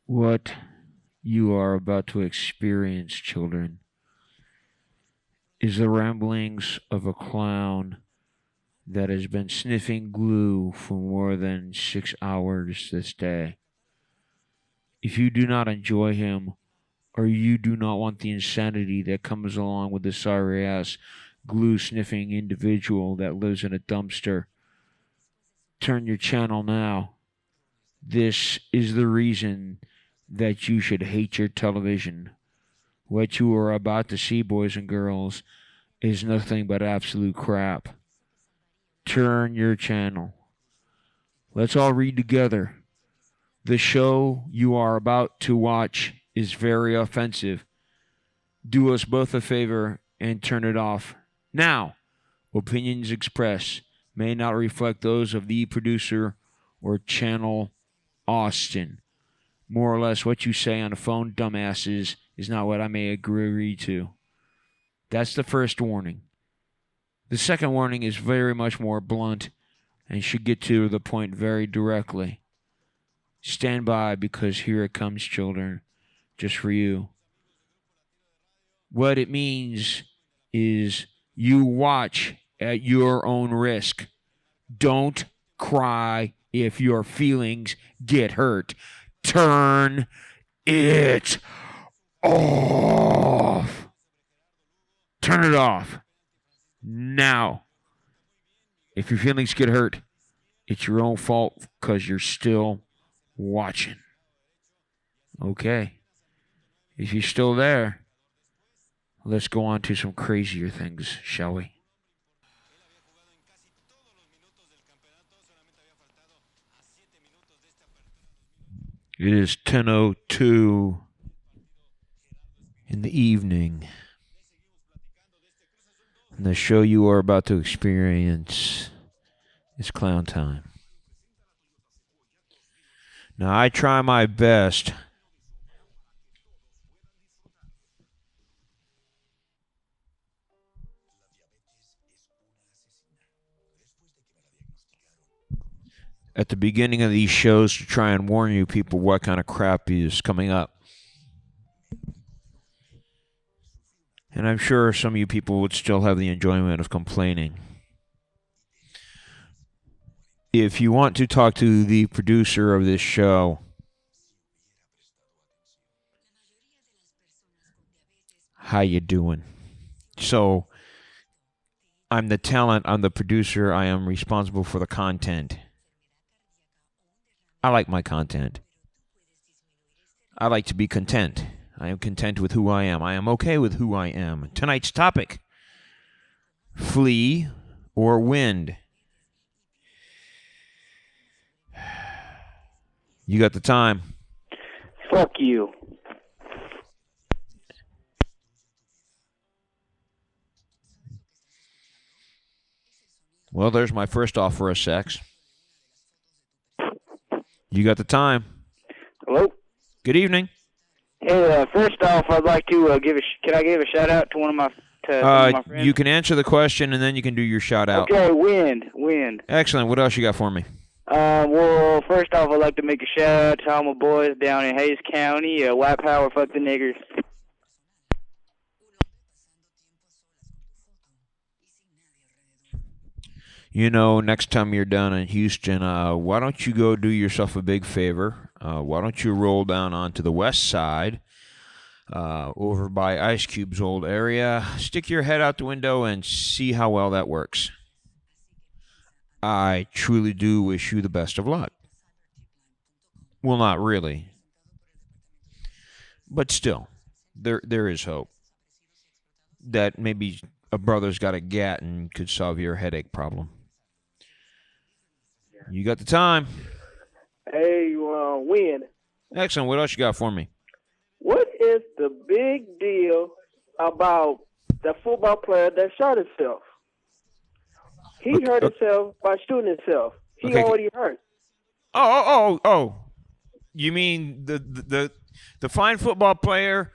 What you are about to experience, children, is the ramblings of a clown that has been sniffing glue for more than 6 hours this day. If you do not enjoy him, or you do not want the insanity that comes along with the sorry ass glue sniffing individual that lives in a dumpster, turn your channel now. This is the reason that you should hate your television. What you are about to see, boys and girls, is nothing but absolute crap. Turn your channel. Let's all read together. The show you are about to watch is very offensive. Do us both a favor and turn it off. Now, opinions expressed may not reflect those of the producer or channel Austin. More or less what you say on the phone, dumbasses, is not what I may agree to. That's the first warning. The second warning is very much more blunt and should get to the point very directly. Stand by, because here it comes, children, just for you. What it means is you watch at your own risk. Don't cry if your feelings get hurt. Turn it off. Turn it off. Now. If your feelings get hurt, it's your own fault because you're still watching. Okay. If you're still there, let's go on to some crazier things, shall we? It is 10:02 in the evening. And the show you are about to experience is Clown Time. Now, I try my best at the beginning of these shows to try and warn you people what kind of crap is coming up. And I'm sure some of you people would still have the enjoyment of complaining. If you want to talk to the producer of this show, how you doing? So, I'm the talent, I'm the producer, I am responsible for the content. I like my content. I like to be content. I am content with who I am. I am okay with who I am. Tonight's topic: Flea or wind? You got the time. Fuck you. Well, there's my first offer of sex. You got the time. Hello? Good evening. Hey, first off, I'd like to can I give a shout out to one of my friends? You can answer the question and then you can do your shout out. Okay, wind. Excellent. What else you got for me? Well, first off, I'd like to make a shout out to all my boys down in Hayes County. White power, fuck the niggers. You know, next time you're down in Houston, why don't you go do yourself a big favor? Why don't you roll down onto the west side, over by Ice Cube's old area, stick your head out the window and see how well that works. I truly do wish you the best of luck. Well, not really. But still, there is hope that maybe a brother's got a gat and could solve your headache problem. You got the time. Hey, wind. Excellent. What else you got for me? What is the big deal about the football player that shot himself? He hurt himself by shooting himself. He already hurt. Oh. You mean the fine football player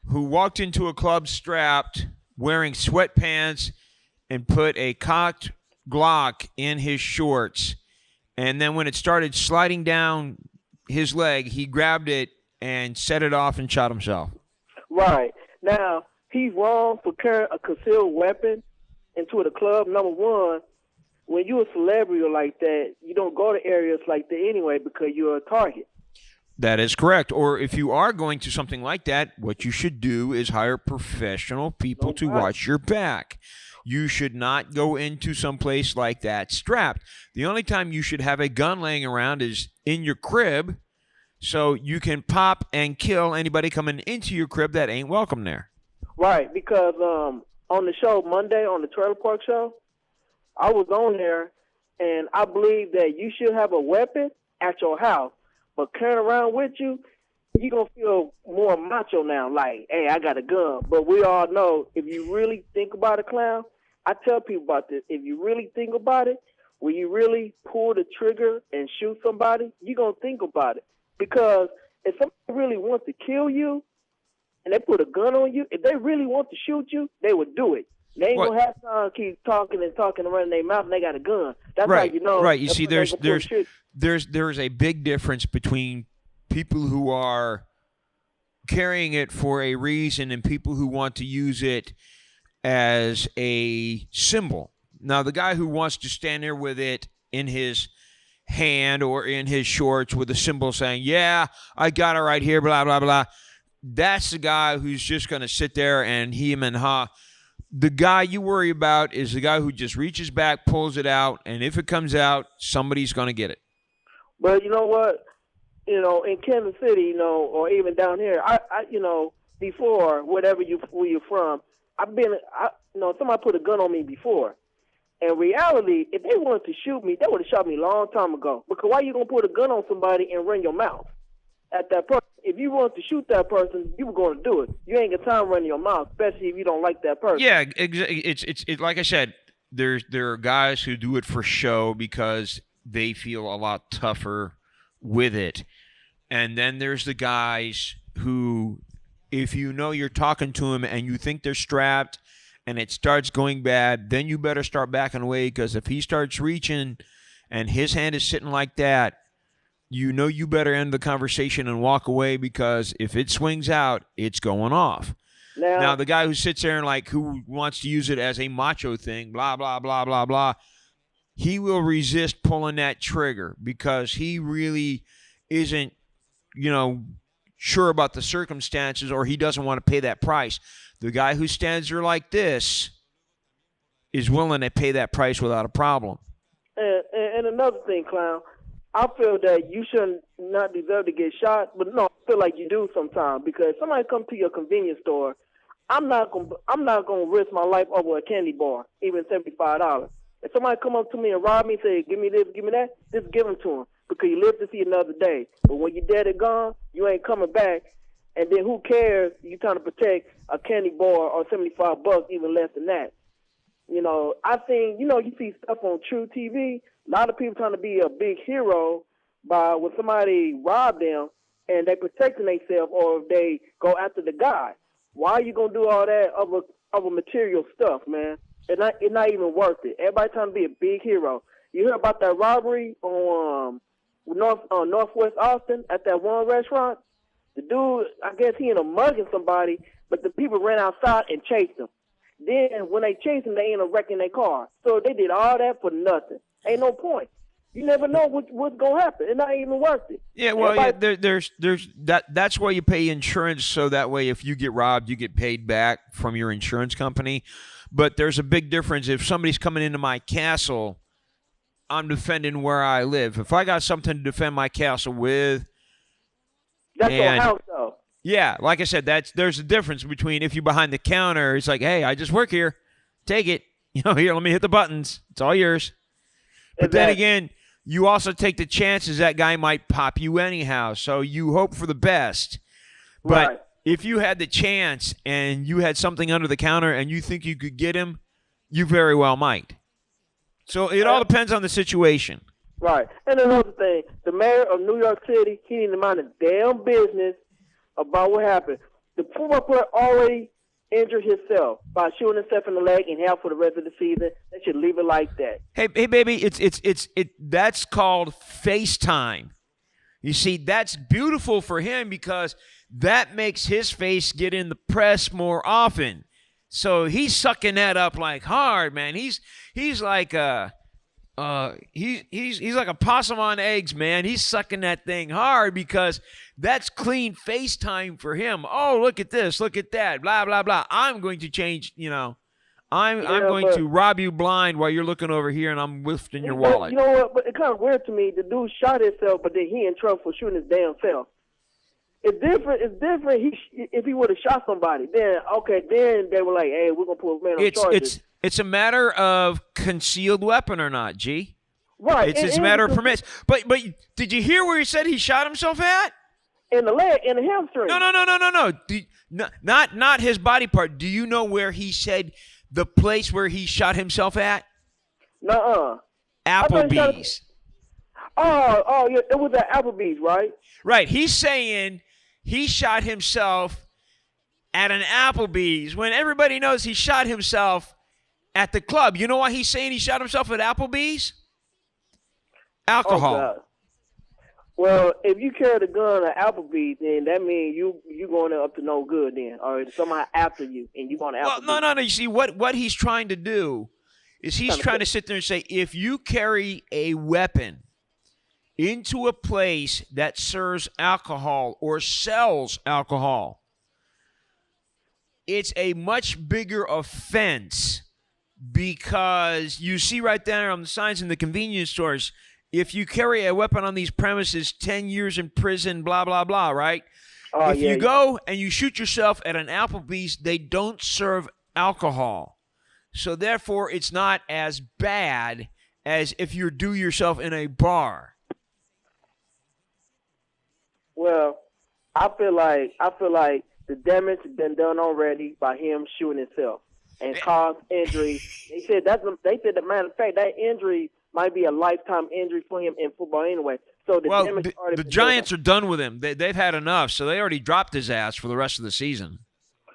who walked into a club strapped, wearing sweatpants, and put a cocked Glock in his shorts, and then when it started sliding down his leg, he grabbed it and set it off and shot himself. Right. Now, he's wrong for carrying a concealed weapon into the club. Number one, when you're a celebrity like that, you don't go to areas like that anyway because you're a target. That is correct. Or if you are going to something like that, what you should do is hire professional people to watch your back. You should not go into some place like that strapped. The only time you should have a gun laying around is in your crib, so you can pop and kill anybody coming into your crib that ain't welcome there. Right, because on the show Monday, on the Trailer Park Show, I was on there, and I believe that you should have a weapon at your house, but carrying around with you, you're going to feel more macho now, like, hey, I got a gun. But we all know, if you really think about it, Clown, I tell people about this, if you really think about it, when you really pull the trigger and shoot somebody, you're going to think about it. Because if somebody really wants to kill you, and they put a gun on you, if they really want to shoot you, they would do it. They ain't gonna have time to keep talking and running their mouth, and they got a gun. That's right. how you know. Right. You see, there's a big difference between people who are carrying it for a reason and people who want to use it as a symbol. Now, the guy who wants to stand there with it in his hand or in his shorts with a symbol saying, "Yeah, I got it right here," blah blah blah. That's the guy who's just going to sit there and him and ha. The guy you worry about is the guy who just reaches back, pulls it out, and if it comes out, somebody's going to get it. But you know what? You know, in Kansas City, you know, or even down here, I you know, before, where you're from, somebody put a gun on me before. In reality, if they wanted to shoot me, they would have shot me a long time ago. Because why you going to put a gun on somebody and run your mouth at that person? If you want to shoot that person, you were going to do it. You ain't got time running your mouth, especially if you don't like that person. Yeah, it's like I said, there are guys who do it for show because they feel a lot tougher with it. And then there's the guys who, if you know you're talking to them and you think they're strapped and it starts going bad, then you better start backing away, because if he starts reaching and his hand is sitting like that, you know you better end the conversation and walk away, because if it swings out, it's going off. Now the guy who sits there and who wants to use it as a macho thing, blah, blah, blah, blah, blah, he will resist pulling that trigger because he really isn't, sure about the circumstances, or he doesn't want to pay that price. The guy who stands there like this is willing to pay that price without a problem. And another thing, Clown, I feel that you shouldn't not deserve to get shot, but no, I feel like you do sometimes, because somebody come to your convenience store, I'm not gonna risk my life over a candy bar, even $75. If somebody come up to me and rob me and say, "Give me this, give me that," just give them to them, because you live to see another day. But when you're dead and gone, you ain't coming back. And then who cares? You trying to protect a candy bar or $75, even less than that. I think you see stuff on True TV. A lot of people trying to be a big hero by when somebody robbed them and they protecting themselves, or if they go after the guy. Why are you gonna do all that other material stuff, man? It's not even worth it. Everybody trying to be a big hero. You hear about that robbery on Northwest Austin at that one restaurant? The dude, I guess he ended up mugging somebody, but the people ran outside and chased him. Then when they chased him, they ended up wrecking their car. So they did all that for nothing. Ain't no point. You never know what's gonna happen. It's not even worth it. Yeah, well, there's that's why you pay insurance, so that way if you get robbed, you get paid back from your insurance company. But there's a big difference. If somebody's coming into my castle, I'm defending where I live. If I got something to defend my castle with, that's your house, though. Yeah, like I said, there's a difference between if you're behind the counter, it's like, hey, I just work here, take it. Here, let me hit the buttons. It's all yours. But then again, you also take the chances that guy might pop you anyhow, so you hope for the best. But if you had the chance and you had something under the counter and you think you could get him, you very well might. So it all depends on the situation. Right. And another thing, the mayor of New York City, he needs to mind his damn business about what happened. The football player already injured himself by shooting himself in the leg and hell for the rest of the season. They should leave it like that. Hey, baby, that's called FaceTime. You see, that's beautiful for him because that makes his face get in the press more often. So he's sucking that up like hard, man. He's like he's like a possum on eggs, man. He's sucking that thing hard because that's clean FaceTime for him. Oh, look at this, look at that, blah blah blah. I'm going to change, I'm going to rob you blind while you're looking over here, and I'm lifting your wallet. You know what? But it's kind of weird to me. The dude shot himself, but then he in trouble for shooting his damn self. It's different. It's different. If he would have shot somebody, then okay, then they were like, "Hey, we're gonna put a man on charges." It's a matter of concealed weapon or not, G. Right. It's a matter of permits. But did you hear where he said he shot himself at? In the leg, in the hamstring. No. Not his body part. Do you know where he said the place where he shot himself at? Nuh-uh. Applebee's. Oh, yeah, it was at Applebee's, right? Right. He's saying he shot himself at an Applebee's when everybody knows he shot himself at the club. You know why he's saying he shot himself at Applebee's? Alcohol. Oh, God. Well, if you carry the gun at Applebee's, then that means you going up to no good then, or somebody after you, and you going to Applebee's. Well, no. You see, what he's trying to do is he's trying to sit there and say, if you carry a weapon into a place that serves alcohol or sells alcohol, it's a much bigger offense because you see right there on the signs in the convenience stores, if you carry a weapon on these premises, 10 years in prison, blah, blah, blah, right? If you go and you shoot yourself at an Applebee's, they don't serve alcohol. So therefore, it's not as bad as if you do yourself in a bar. Well, I feel like the damage has been done already by him shooting himself and caused injury. They said that matter of fact, that injury might be a lifetime injury for him in football anyway. So the Giants are done with him. They've had enough, so they already dropped his ass for the rest of the season.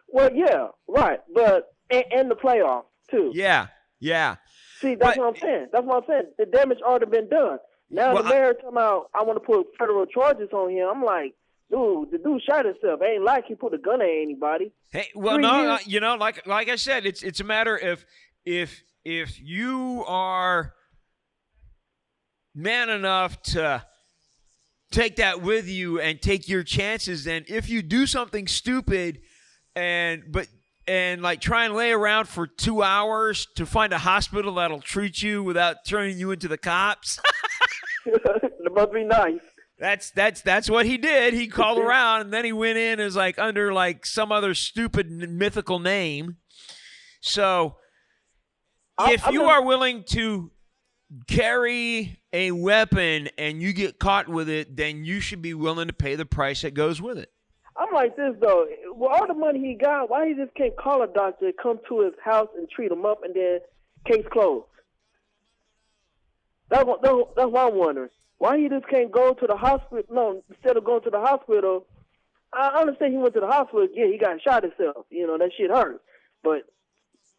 Well, yeah, right, but and the playoffs too. Yeah. See, that's what I'm saying. The damage already been done. Now the mayor talking about I want to put federal charges on him. I'm like, dude, the dude shot himself. It ain't like he put a gun at anybody. Hey, well, no, like I said, it's a matter of if you are man enough to take that with you and take your chances, then if you do something stupid and like try and lay around for 2 hours to find a hospital that'll treat you without turning you into the cops. It must be nice. That's what he did. He called around and then he went in as like under like some other stupid mythical name. So if you are willing to carry a weapon and you get caught with it, then you should be willing to pay the price that goes with it. I'm like this though. With all the money he got, why he just can't call a doctor, come to his house and treat him up, and then case closed? That's what I'm wondering. Why he just can't go to the hospital? No, instead of going to the hospital, I understand he went to the hospital. Yeah, he got shot himself. That shit hurt. But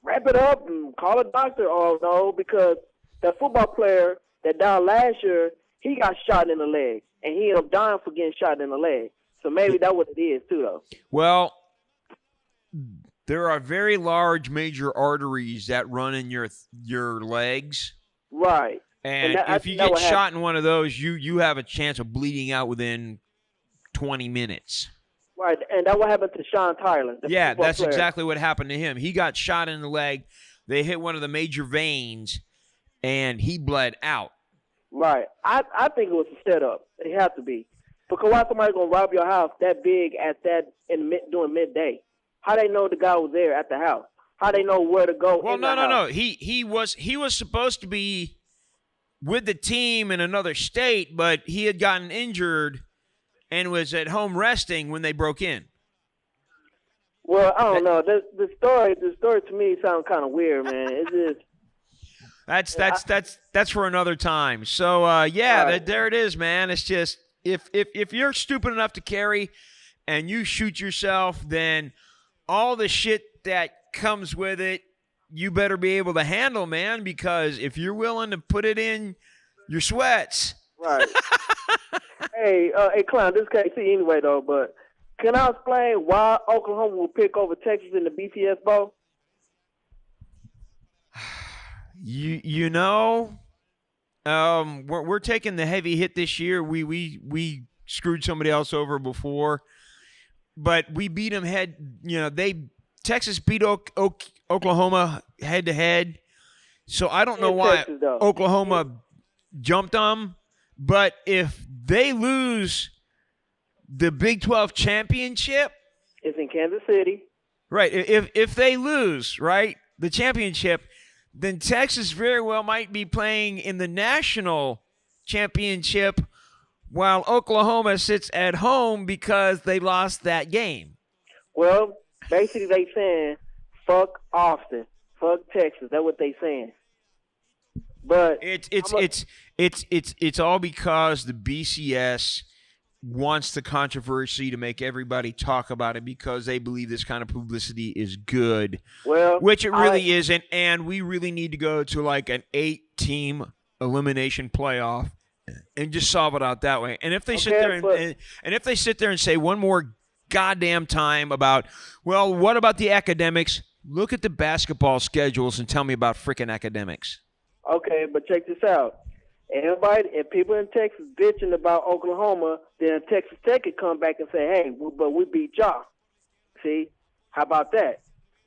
wrap it up and call a doctor. Oh no, because that football player that died last year, he got shot in the leg, and he ended up dying for getting shot in the leg. So maybe that's what it is too, though. Well, there are very large major arteries that run in your legs. Right. And if you get shot in one of those, you have a chance of bleeding out within 20 minutes. Right, and that what happened to Sean Tyler. Yeah, that's exactly what happened to him. He got shot in the leg. They hit one of the major veins, and he bled out. Right. I think it was a setup. It had to be. Because why somebody going to rob your house that big during midday? How they know the guy was there at the house? How they know where to go? Well, no. He was supposed to be with the team in another state, but he had gotten injured and was at home resting when they broke in. Well, I don't know. The story to me sounds kind of weird, man. It's just that's for another time. So right. There it is, man. It's just if you're stupid enough to carry and you shoot yourself, then all the shit that comes with it, you better be able to handle, man, because if you're willing to put it in your sweats. Right. Hey, Clown, this is KC anyway, though, but can I explain why Oklahoma will pick over Texas in the BTS Bowl? You know, we're taking the heavy hit this year. We screwed somebody else over before, but we beat them head. Texas beat Oklahoma head to head. So I don't know why Texas, though. Oklahoma jumped them. But if they lose the Big 12 championship, It's in Kansas City. right? If they lose, right, the championship, then Texas very well might be playing in the national championship while Oklahoma sits at home because they lost that game. Well, basically they saying, fuck Austin, fuck Texas. That's what they saying. But It's all because the BCS wants the controversy to make everybody talk about it because they believe this kind of publicity is good, which it really isn't, and we really need to go to like an 8-team elimination playoff and just solve it out that way. And if they sit there and if they sit there and say one more goddamn time about, well, what about the academics? Look at the basketball schedules and tell me about freaking academics. Okay, but check this out. Everybody and people in Texas bitching about Oklahoma, then Texas Tech could come back and say, hey, but we beat y'all. See? How about that?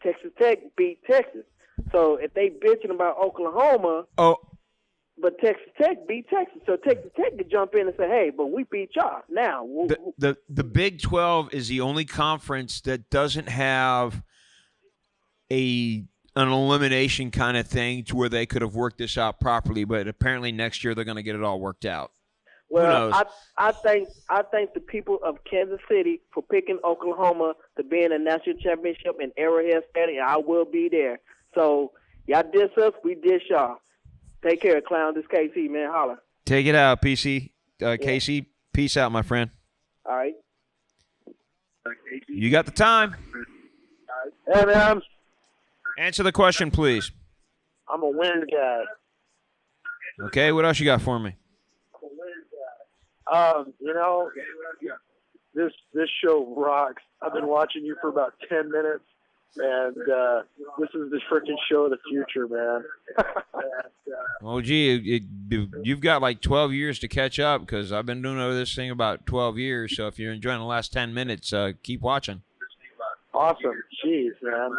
Texas Tech beat Texas. So if they bitching about Oklahoma, but Texas Tech beat Texas. So Texas Tech could jump in and say, hey, but we beat y'all. Now, the Big 12 is the only conference that doesn't have an elimination kind of thing to where they could have worked this out properly, but apparently next year they're going to get it all worked out. Well, I think the people of Kansas City for picking Oklahoma to be in a national championship in Arrowhead Stadium. I will be there. So y'all diss us, we diss y'all. Take care, Clown. This KC, man. Holla. Take it out, PC. Casey, peace out, my friend. All right. You got the time. Hey, man. Answer the question, please. I'm a wind guy. Okay, what else you got for me? This show rocks. I've been watching you for about 10 minutes, and this is the freaking show of the future, man. Well, gee, you've got like 12 years to catch up because I've been doing this thing about 12 years. So if you're enjoying the last 10 minutes, keep watching. Awesome. Jeez, man.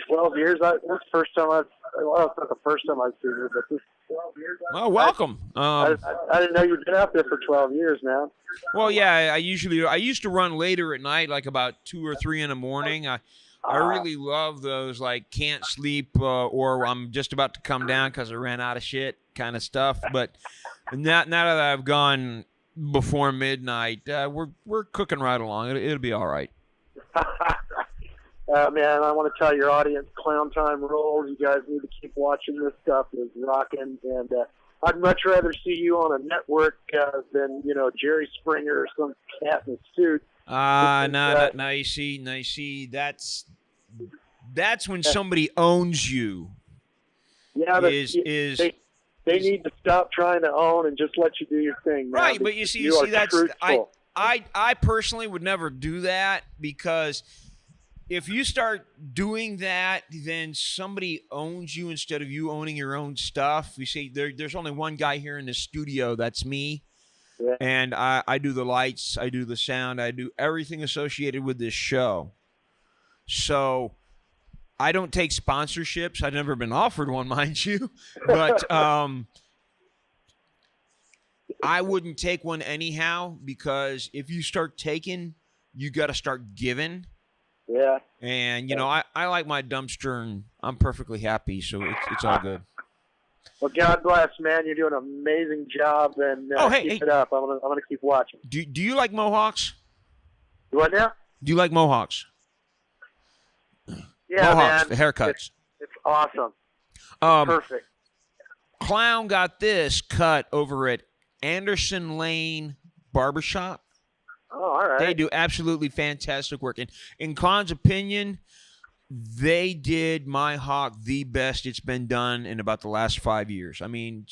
12 years? That's the first time it's not the first time I've seen it, but this 12 years. Well, welcome. I didn't know you'd been out there for 12 years, man. Well, yeah, I used to run later at night, like about 2 or 3 in the morning. I really love those, like, can't sleep or I'm just about to come down because I ran out of shit kind of stuff. But now that I've gone before midnight, we're cooking right along. It'll be all right. Man, I want to tell your audience, Clown Time rolls. You guys need to keep watching this stuff. It's rocking, and I'd much rather see you on a network than Jerry Springer or some cat in a suit. Now you see, that's when somebody owns you. Yeah, they need to stop trying to own and just let you do your thing. Now, right? But you see, that's I personally would never do that because if you start doing that, then somebody owns you instead of you owning your own stuff. You see, there's only one guy here in the studio. That's me. Yeah. And I do the lights. I do the sound. I do everything associated with this show. So I don't take sponsorships. I've never been offered one, mind you. But I wouldn't take one anyhow because if you start taking, you got to start giving. Yeah. And, I like my dumpster, and I'm perfectly happy, so it's all good. Well, God bless, man. You're doing an amazing job, and keep it up. I'm gonna keep watching. Do you like mohawks? You what now? Do you like mohawks? Yeah, mohawks, man. The haircuts. It's awesome. Perfect. Clown got this cut over at Anderson Lane Barbershop. Oh, all right. They do absolutely fantastic work. And in Clown's opinion, they did my hawk the best it's been done in about the last 5 years. I mean,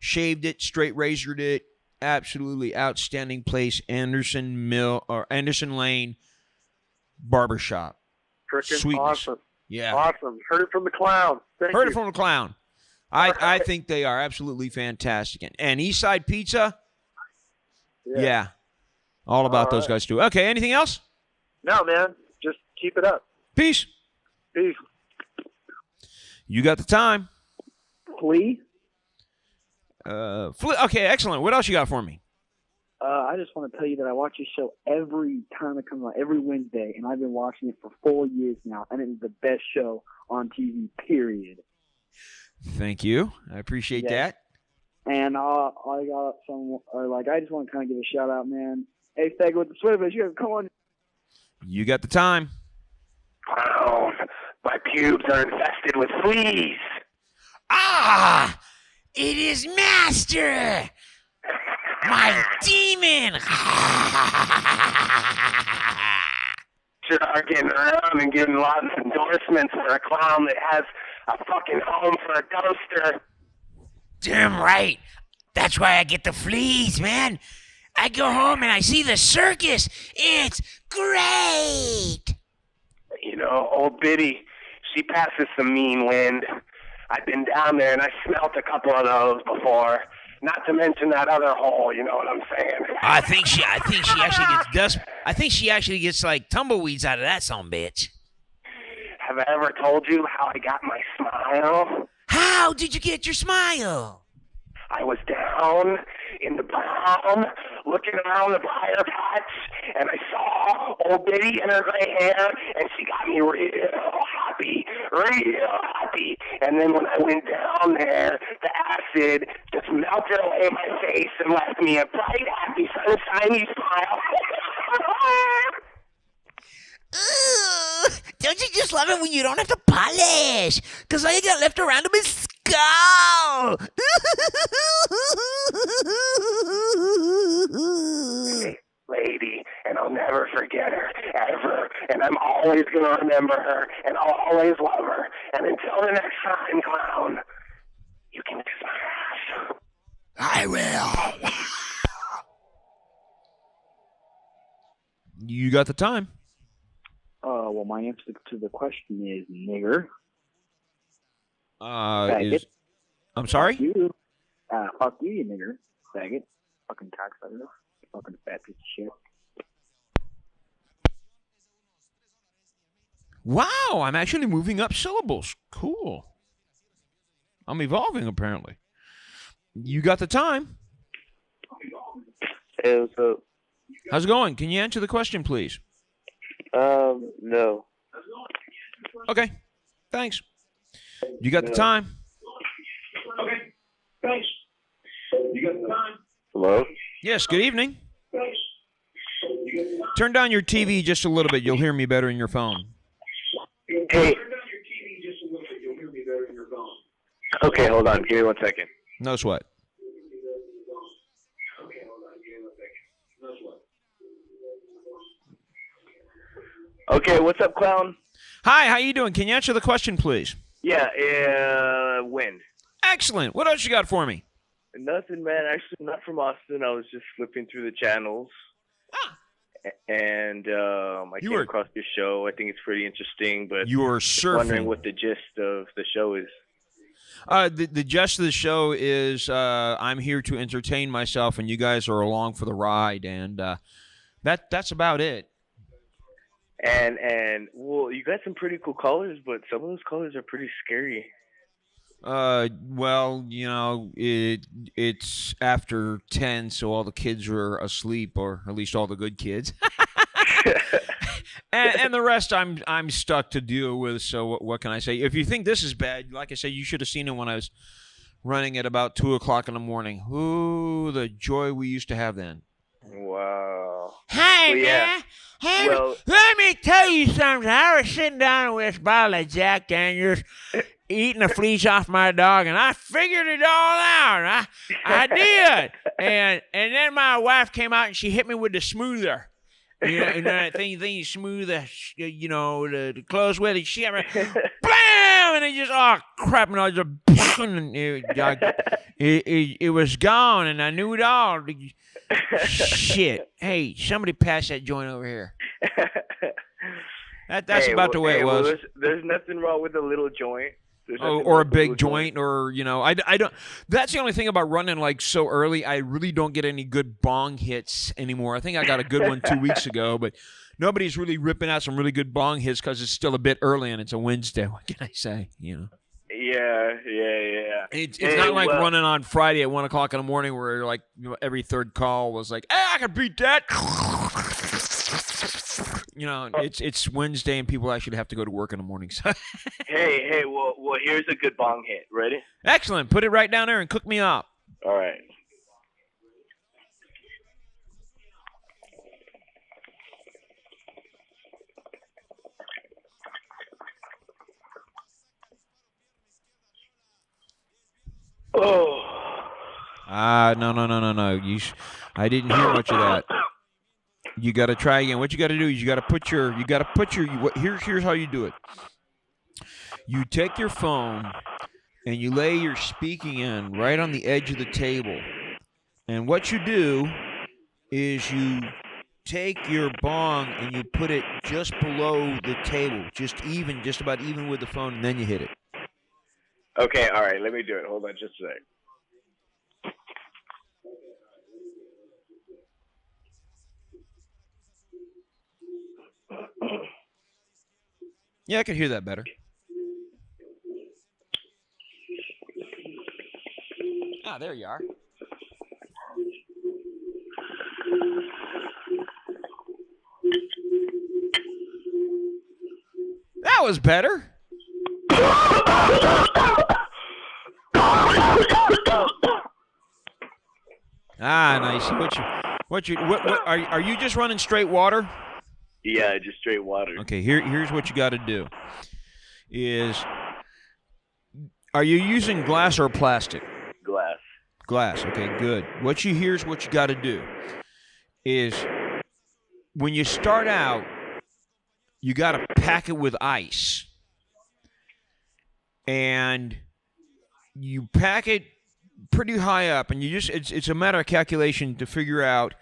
shaved it, straight razored it, absolutely outstanding place, Anderson Lane Barbershop. Freaking Sweetness. awesome. Yeah. Awesome. Heard it from the clown. Heard it from the clown. I think they are absolutely fantastic. And Eastside Pizza, yeah. All about those guys too. Okay, anything else? No, man. Just keep it up. Peace. Peace. You got the time. Flea? Okay, excellent. What else you got for me? I just want to tell you that I watch your show every time it comes on, every Wednesday, and I've been watching it for 4 years now, and it is the best show on TV, period. Thank you. I appreciate that. And I got some, I just want to kind of give a shout out, man. Hey, Fag with the Swifters, you have come on. You got the time. Clown, my pubes are infested with fleas. Ah! It is Master! My demon! Sure are getting around and getting lots of endorsements for a clown that has a fucking home for a dumpster. Damn right. That's why I get the fleas, man. I go home and I see the circus. It's great. You know, Ol'Bitty, she passes some mean wind. I've been down there and I smelt a couple of those before. Not to mention that other hole, you know what I'm saying? I think she actually gets dust. I think she actually gets like tumbleweeds out of that son bitch. Have I ever told you how I got my smile? How did you get your smile? I was down in the brown, looking around the briar patch, and I saw Ol'Bitty in her gray hair, and she got me real happy. And then when I went down there, the acid just melted away my face and left me a bright, happy, sunshiny smile. Ooh, don't you just love it when you don't have to polish? Because all you got left around him is skull. Lady, and I'll never forget her, ever. And I'm always going to remember her, and I'll always love her. And until the next time, clown, you can kiss my ass. I will. You got the time. Well, my answer to the question is nigger. I'm sorry? Fuck you. Fuck you, nigger. Faggot. Fucking cocksucker. Fucking fat piece of shit. Wow, I'm actually moving up syllables. Cool. I'm evolving, apparently. You got the time. Hey, what's up? How's it going? Can you answer the question, please? No. Okay, thanks. You got the time. Okay, thanks. You got the time. Hello? Yes, good evening. Turn down your TV just a little bit. You'll hear me better in your phone. Hey. Okay, hold on. Give me 1 second. No sweat. Okay, what's up, clown? Hi, how you doing? Can you answer the question, please? Yeah, wind. Excellent. What else you got for me? Nothing, man. Actually, not from Austin. I was just flipping through the channels. And I came across your show. I think it's pretty interesting, but you were surfing. Wondering what the gist of the show is. The gist of the show is I'm here to entertain myself, and you guys are along for the ride, and that's about it. And well, you got some pretty cool colors, but some of those colors are pretty scary. Well, you know, it's after 10, so all the kids are asleep, or at least all the good kids. and the rest I'm stuck to deal with, so what can I say? If you think this is bad, like I said, you should have seen it when I was running at about 2 o'clock in the morning. Ooh, the joy we used to have then. Wow. Hey, well, yeah. man. Hey, well, let me tell you something. I was sitting down with this bottle of Jack Daniels, eating the fleas off my dog, and I figured it all out. I did. And then my wife came out and she hit me with the smoother. You know that thing you smooth, you know, the clothes with it. She got me, blam! and it just, oh, crap, and I just, and it was gone, and I knew it all. Shit. Hey, somebody pass that joint over here. That's about the way it was. Well, there's nothing wrong with a little joint. Or a big joint, or, you know, I don't. That's the only thing about running like so early. I really don't get any good bong hits anymore. I think I got a good one 2 weeks ago, but nobody's really ripping out some really good bong hits because it's still a bit early and it's a Wednesday. What can I say? You know. Yeah. It's not like running on Friday at 1 o'clock in the morning where like every third call was like, "Hey, I can beat that." You know, it's Wednesday and people actually have to go to work in the morning. So. Hey, well, here's a good bong hit. Ready? Excellent. Put it right down there and cook me up. All right. Oh. No. I didn't hear much of that. You got to try again. What you got to do is here's how you do it. You take your phone and you lay your speaking end right on the edge of the table. And what you do is you take your bong and you put it just below the table, just about even with the phone, and then you hit it. Okay, all right, let me do it. Hold on just a sec. Yeah, I can hear that better. Ah, there you are. That was better. Ah, nice. What are you just running straight water? Yeah, just straight water. Okay, here's what you got to do. Are you using glass or plastic? Glass. Okay, good. Here's what you got to do is when you start out, you got to pack it with ice. And you pack it pretty high up, and it's a matter of calculation to figure out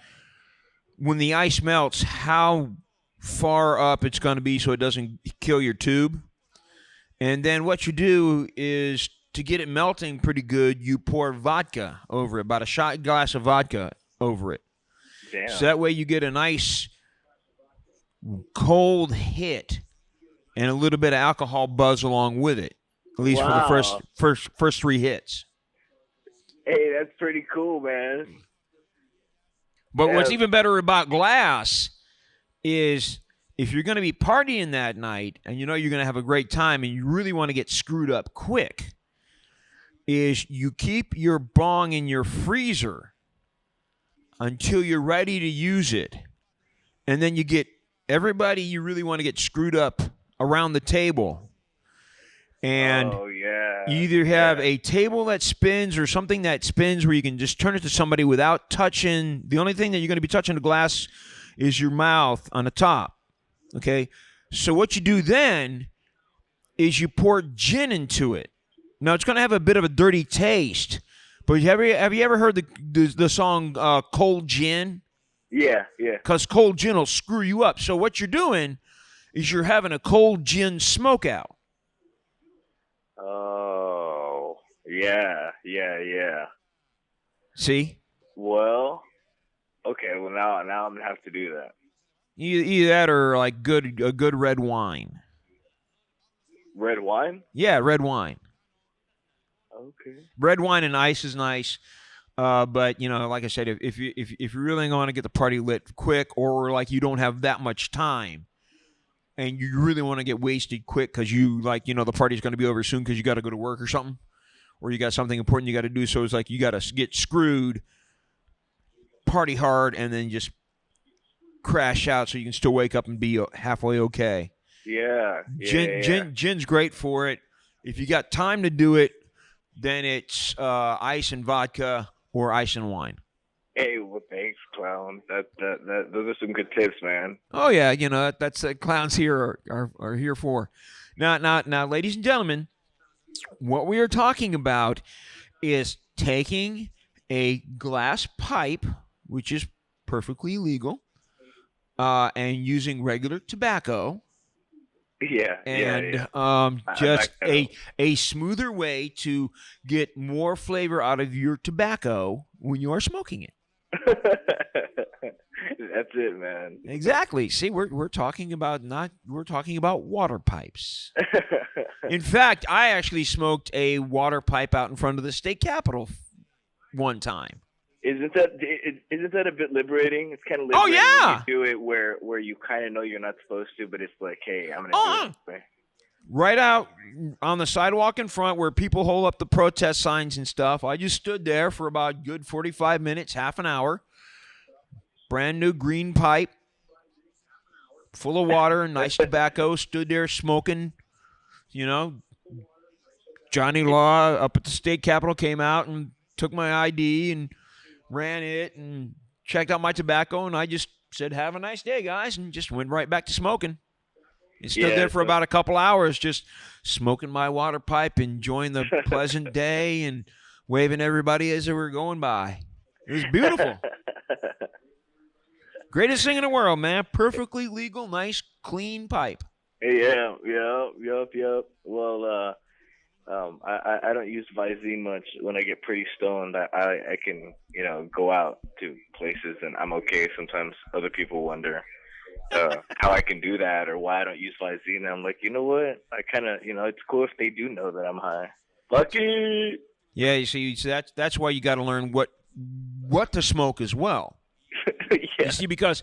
when the ice melts how far up it's going to be so it doesn't kill your tube. And then what you do is, to get it melting pretty good, you pour vodka over it, about a shot glass of vodka over it. Damn. So that way you get a nice cold hit and a little bit of alcohol buzz along with it, at least for the first three hits. Hey, that's pretty cool, man. But what's even better about glass is if you're going to be partying that night and you know you're going to have a great time and you really want to get screwed up quick, is you keep your bong in your freezer until you're ready to use it. And then you get everybody you really want to get screwed up around the table. And you either have a table that spins or something that spins where you can just turn it to somebody without touching. The only thing that you're going to be touching the glass is your mouth on the top. Okay? So what you do then is you pour gin into it. Now, it's going to have a bit of a dirty taste, but have you ever heard the song Cold Gin? Yeah. Because cold gin will screw you up. So what you're doing is you're having a cold gin smoke out. Oh, yeah. See? Well, okay, now I'm going to have to do that. Either that or like a good red wine. Red wine? Yeah, red wine. Okay. Red wine and ice is nice, but you know, like I said, if you really want to get the party lit quick, or like you don't have that much time, and you really want to get wasted quick because the party's going to be over soon because you got to go to work or something, or you got something important you got to do. So it's like you got to get screwed, party hard, and then just crash out so you can still wake up and be halfway okay. Yeah. Gin's great for it. If you got time to do it, then it's ice and vodka or ice and wine. Hey, well, thanks, clown. That those are some good tips, man. Oh yeah, that's clowns here are here for. Now, ladies and gentlemen, What we are talking about is taking a glass pipe, which is perfectly legal, and using regular tobacco. Yeah, And yeah. just a smoother way to get more flavor out of your tobacco when you are smoking it. That's it, man. Exactly. See, we're talking about water pipes. In fact, I actually smoked a water pipe out in front of the state capitol one time. Isn't that a bit liberating? It's kind of liberating when you do it where you kind of know you're not supposed to, but it's like, hey, I'm gonna do it this way. Right out on the sidewalk in front where people hold up the protest signs and stuff. I just stood there for about good 45 minutes, half an hour. Brand new green pipe, full of water and nice tobacco. Stood there smoking. Johnny Law up at the state capitol came out and took my ID and ran it and checked out my tobacco, and I just said, have a nice day, guys, and just went right back to smoking. And stood there for about a couple hours just smoking my water pipe, enjoying the pleasant day and waving everybody as they were going by. It was beautiful. Greatest thing in the world, man. Perfectly legal, nice, clean pipe. Yeah. Well, I don't use Visine much. When I get pretty stoned, I can, go out to places and I'm okay. Sometimes other people wonder how I can do that or why I don't use Visine. I'm like, you know what? I kind of, it's cool if they do know that I'm high. Lucky. Yeah, you see, that's why you got to learn what to smoke as well. Yeah. You see, because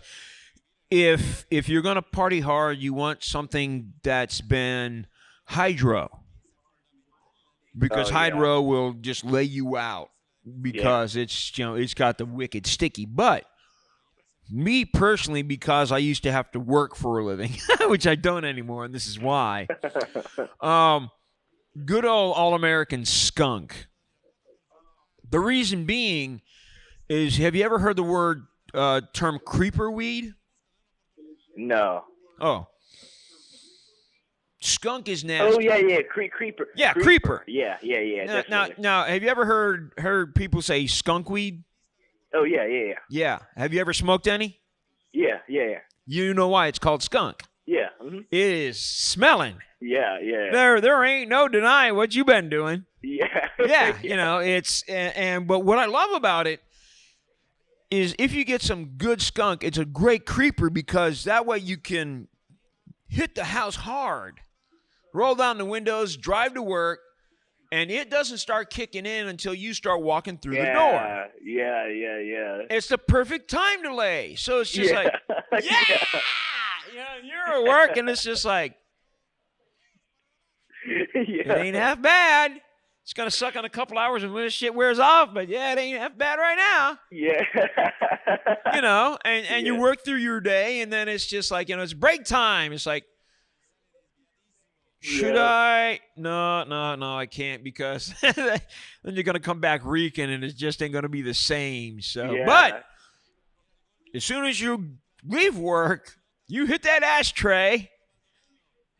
if you're going to party hard, you want something that's been hydro. Because hydro will just lay you out because it's got the wicked sticky. But me personally, because I used to have to work for a living, which I don't anymore, and this is why. Good old All-American skunk. The reason being is, have you ever heard the term creeper weed? No. Oh. Skunk is nasty. Oh yeah, creeper. Yeah, creeper. Yeah. Now, have you ever heard people say skunk weed? Oh yeah. Yeah. Have you ever smoked any? Yeah. You know why it's called skunk? Yeah. Mm-hmm. It is smelling. Yeah. There ain't no denying what you've been doing. Yeah. Yeah. It's but what I love about it is if you get some good skunk, it's a great creeper because that way you can hit the house hard. Roll down the windows, drive to work, and it doesn't start kicking in until you start walking through the door. Yeah. It's the perfect time delay. So it's just like, you're at work, and it's just like, it ain't half bad. It's going to suck on a couple hours when this shit wears off, but it ain't half bad right now. Yeah. And you work through your day, and then it's just like, it's break time. It's like, should I? No, I can't because then you're going to come back reeking and it just ain't going to be the same. So, But as soon as you leave work, you hit that ashtray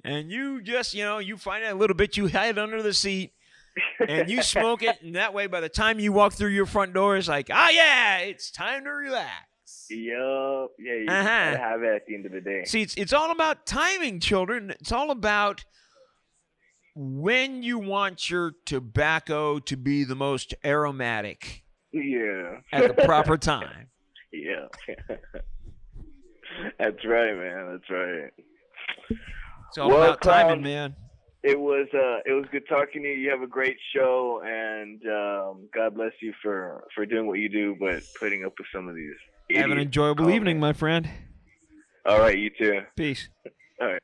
and you just, you find that little bit you hide under the seat and you smoke it. And that way, by the time you walk through your front door, it's like, it's time to relax. Yup. Yeah, you gotta have it at the end of the day. See, it's all about timing, children. It's all about when you want your tobacco to be the most aromatic. Yeah. At the proper time. Yeah. That's right, man. That's right. It's all about timing, man. It was good talking to you. You have a great show, and God bless you for doing what you do, but putting up with some of these idiots. Have an enjoyable evening, my friend. All right, you too. Peace. All right.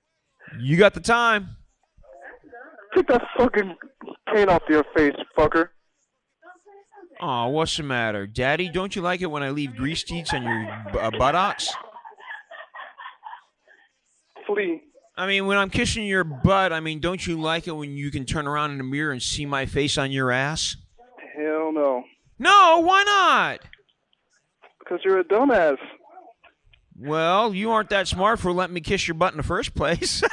You got the time. Take that fucking paint off your face, fucker. Oh, what's the matter? Daddy, don't you like it when I leave grease teats on your buttocks? Flea. I mean, when I'm kissing your butt, don't you like it when you can turn around in the mirror and see my face on your ass? Hell no. No, why not? Because you're a dumbass. Well, you aren't that smart for letting me kiss your butt in the first place.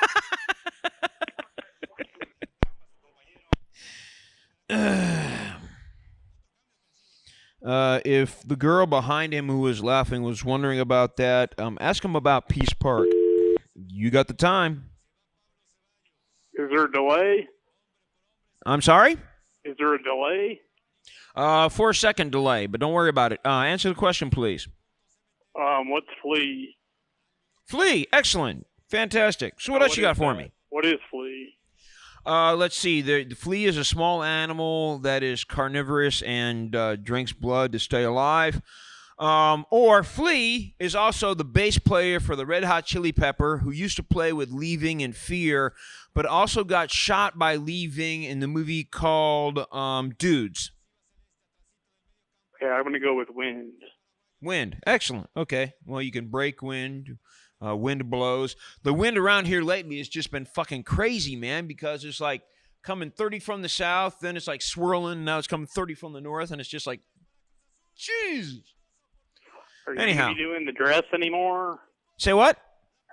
if the girl behind him who was laughing was wondering about that, ask him about Peace Park. You got the time. Is there a delay? I'm sorry? Is there a delay? 4-second delay, but don't worry about it. Answer the question, please. What's Flea? Flea, excellent. Fantastic. So what else you got for me? What is Flea? Let's see. The flea is a small animal that is carnivorous and drinks blood to stay alive. Or Flea is also the bass player for the Red Hot Chili Pepper, who used to play with Lee Ving in Fear, but also got shot by Lee Ving in the movie called Dudes. Okay, I'm going to go with Wind. Wind. Excellent. Okay. Well, you can break wind. Wind blows. The wind around here lately has just been fucking crazy, man, because it's like coming 30 from the south, then it's like swirling, now it's coming 30 from the north, and it's just like, jeez. Are you Anyhow. going to be doing the dress anymore? Say what?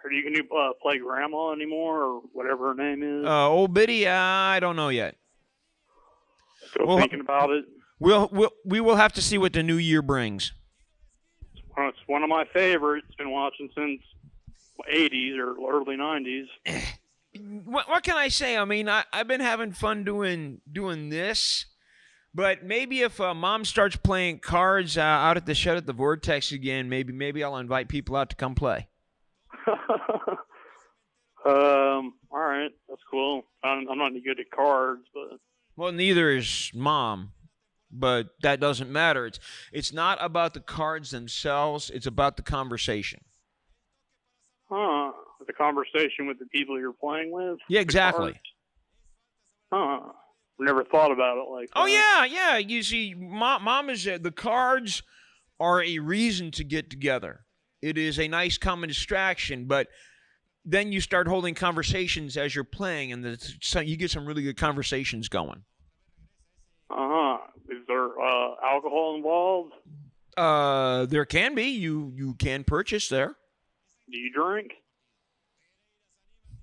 Are you going to play Grandma anymore, or whatever her name is? Ol'Bitty, I don't know yet. Still thinking about it? We will have to see what the new year brings. Well, it's one of my favorites. Been watching since 80s or early 90s. What can I say? I mean, I've been having fun doing this, but maybe if Mom starts playing cards out at the shed at the Vortex again, maybe I'll invite people out to come play. All right, that's cool. I'm not any good at cards, but well, neither is Mom. But that doesn't matter. It's not about the cards themselves. It's about the conversation. The conversation with the people you're playing with? Yeah, exactly. Never thought about it like that. Oh, yeah. You see, Mom is the cards are a reason to get together. It is a nice common distraction, but then you start holding conversations as you're playing, and you get some really good conversations going. Is there alcohol involved? There can be. You can purchase there. Do you drink?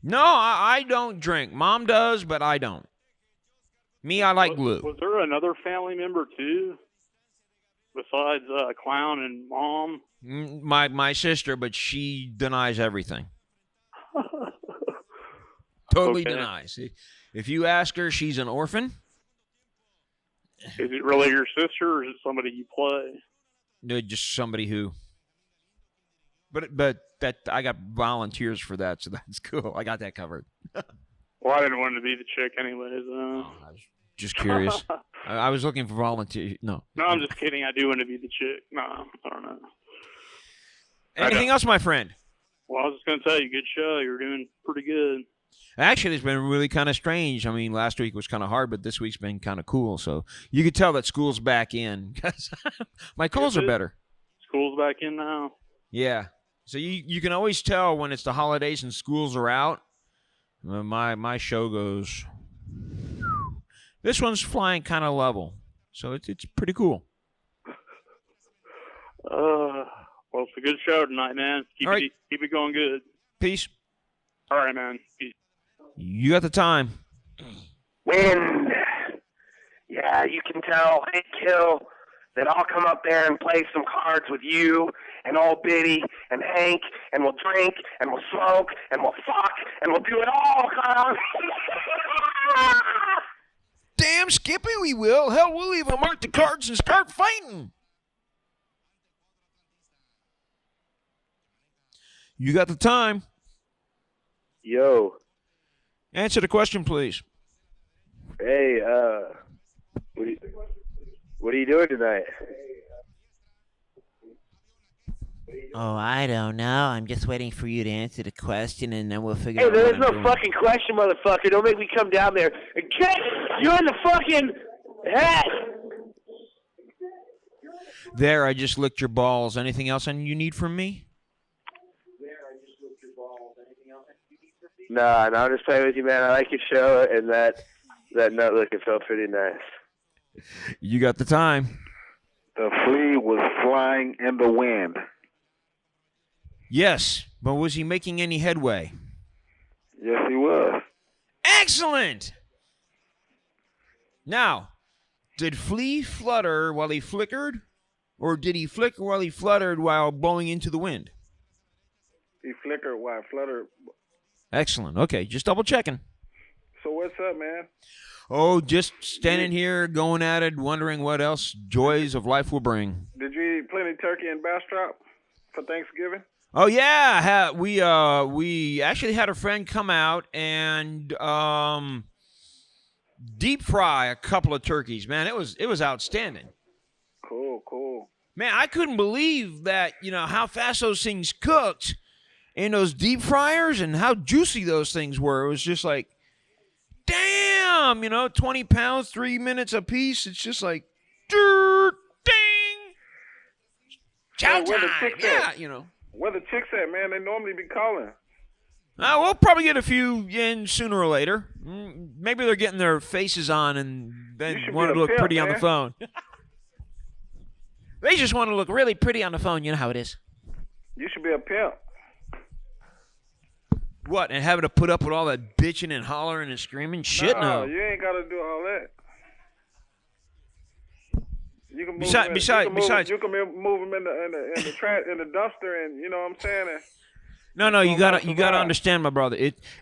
No, I don't drink. Mom does, but I don't. Me, I like glue. Was there another family member too, besides Clown and Mom? My sister, but she denies everything. Totally denies. If you ask her, she's an orphan. Is it really your sister, or is it somebody you play? No, just somebody who. But that I got volunteers for that, so that's cool. I got that covered. Well, I didn't want to be the chick anyways. I was just curious. I was looking for volunteers. No, I'm just kidding. I do want to be the chick. No, I don't know. Anything else, my friend? Well, I was just going to tell you, good show. You're doing pretty good. Actually, it's been really kind of strange. I mean, last week was kind of hard, but this week's been kind of cool. So you could tell that school's back in because my calls are better. School's back in now? Yeah. So you can always tell when it's the holidays and schools are out. My show goes. This one's flying kind of level, so it's pretty cool. Well, it's a good show tonight, man. Keep it going good. Peace. All right, man. Peace. You got the time. Wind. Yeah, you can tell. Hey, Kill. That I'll come up there and play some cards with you and Ol'Bitty and Hank, and we'll drink and we'll smoke and we'll fuck and we'll do it all, clown. Damn, Skippy, we will. Hell, we'll even mark the cards and start fighting. You got the time. Yo. Answer the question, please. Hey, what are you doing tonight? Oh, I don't know. I'm just waiting for you to answer the question, and then we'll figure Hey, out there's what no I'm doing. fucking question, motherfucker. Don't make me come down there. Get you're in the fucking head. There, I just licked your balls. Anything else you need from me? Nah, I'm just playing with you, man. I like your show, and that nut looking felt pretty nice. You got the time. The flea was flying in the wind. Yes, but was he making any headway? Yes, he was. Excellent! Now, did Flea flutter while he flickered, or did he flicker while he fluttered while blowing into the wind? He flickered while I fluttered. Excellent. Okay, just double checking. So what's up, man? Oh, just standing here, going at it, wondering what else joys of life will bring. Did you eat plenty turkey and bastrop for Thanksgiving? Oh yeah, we actually had a friend come out and deep fry a couple of turkeys. Man, it was outstanding. Cool. Man, I couldn't believe that, how fast those things cooked in those deep fryers and how juicy those things were. It was just like, damn, 20 pounds, 3 minutes a piece. It's just like, ding, chow time. Yeah, Where the chicks at, man? They normally be calling. We'll probably get a few in sooner or later. Maybe they're getting their faces on and they want to look pretty on the phone. They just want to look really pretty on the phone. You know how it is. You should be a pimp. What, and having to put up with all that bitching and hollering and screaming? Shit, no. You ain't got to do all that. You can move You can move them in the dumpster, and you know what I'm saying. No, you gotta understand, my brother.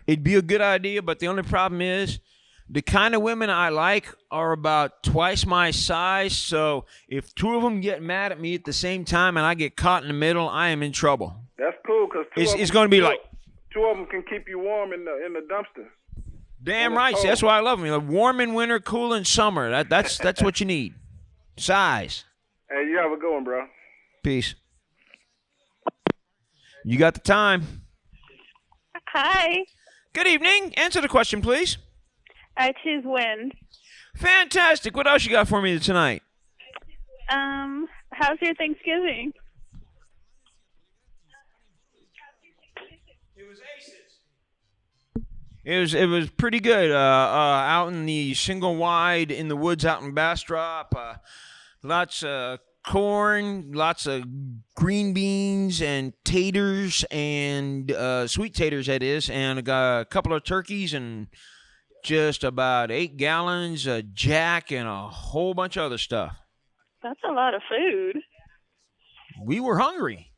It'd be a good idea, but the only problem is the kind of women I like are about twice my size. So if two of them get mad at me at the same time and I get caught in the middle, I am in trouble. That's cool because it's going to be like two of them can keep you warm in the dumpster. Damn right. See, that's why I love them. Like, warm in winter, cool in summer. That's what you need. Size. Hey, you have a good one, bro. Peace. You got the time. Hi. Good evening. Answer the question, please. I choose wind. Fantastic. What else you got for me tonight? How's your Thanksgiving? It was pretty good. Out in the single wide in the woods out in Bastrop. Lots of corn, lots of green beans and taters and sweet taters, that is, and I got a couple of turkeys and just about 8 gallons of Jack and a whole bunch of other stuff. That's a lot of food. We were hungry.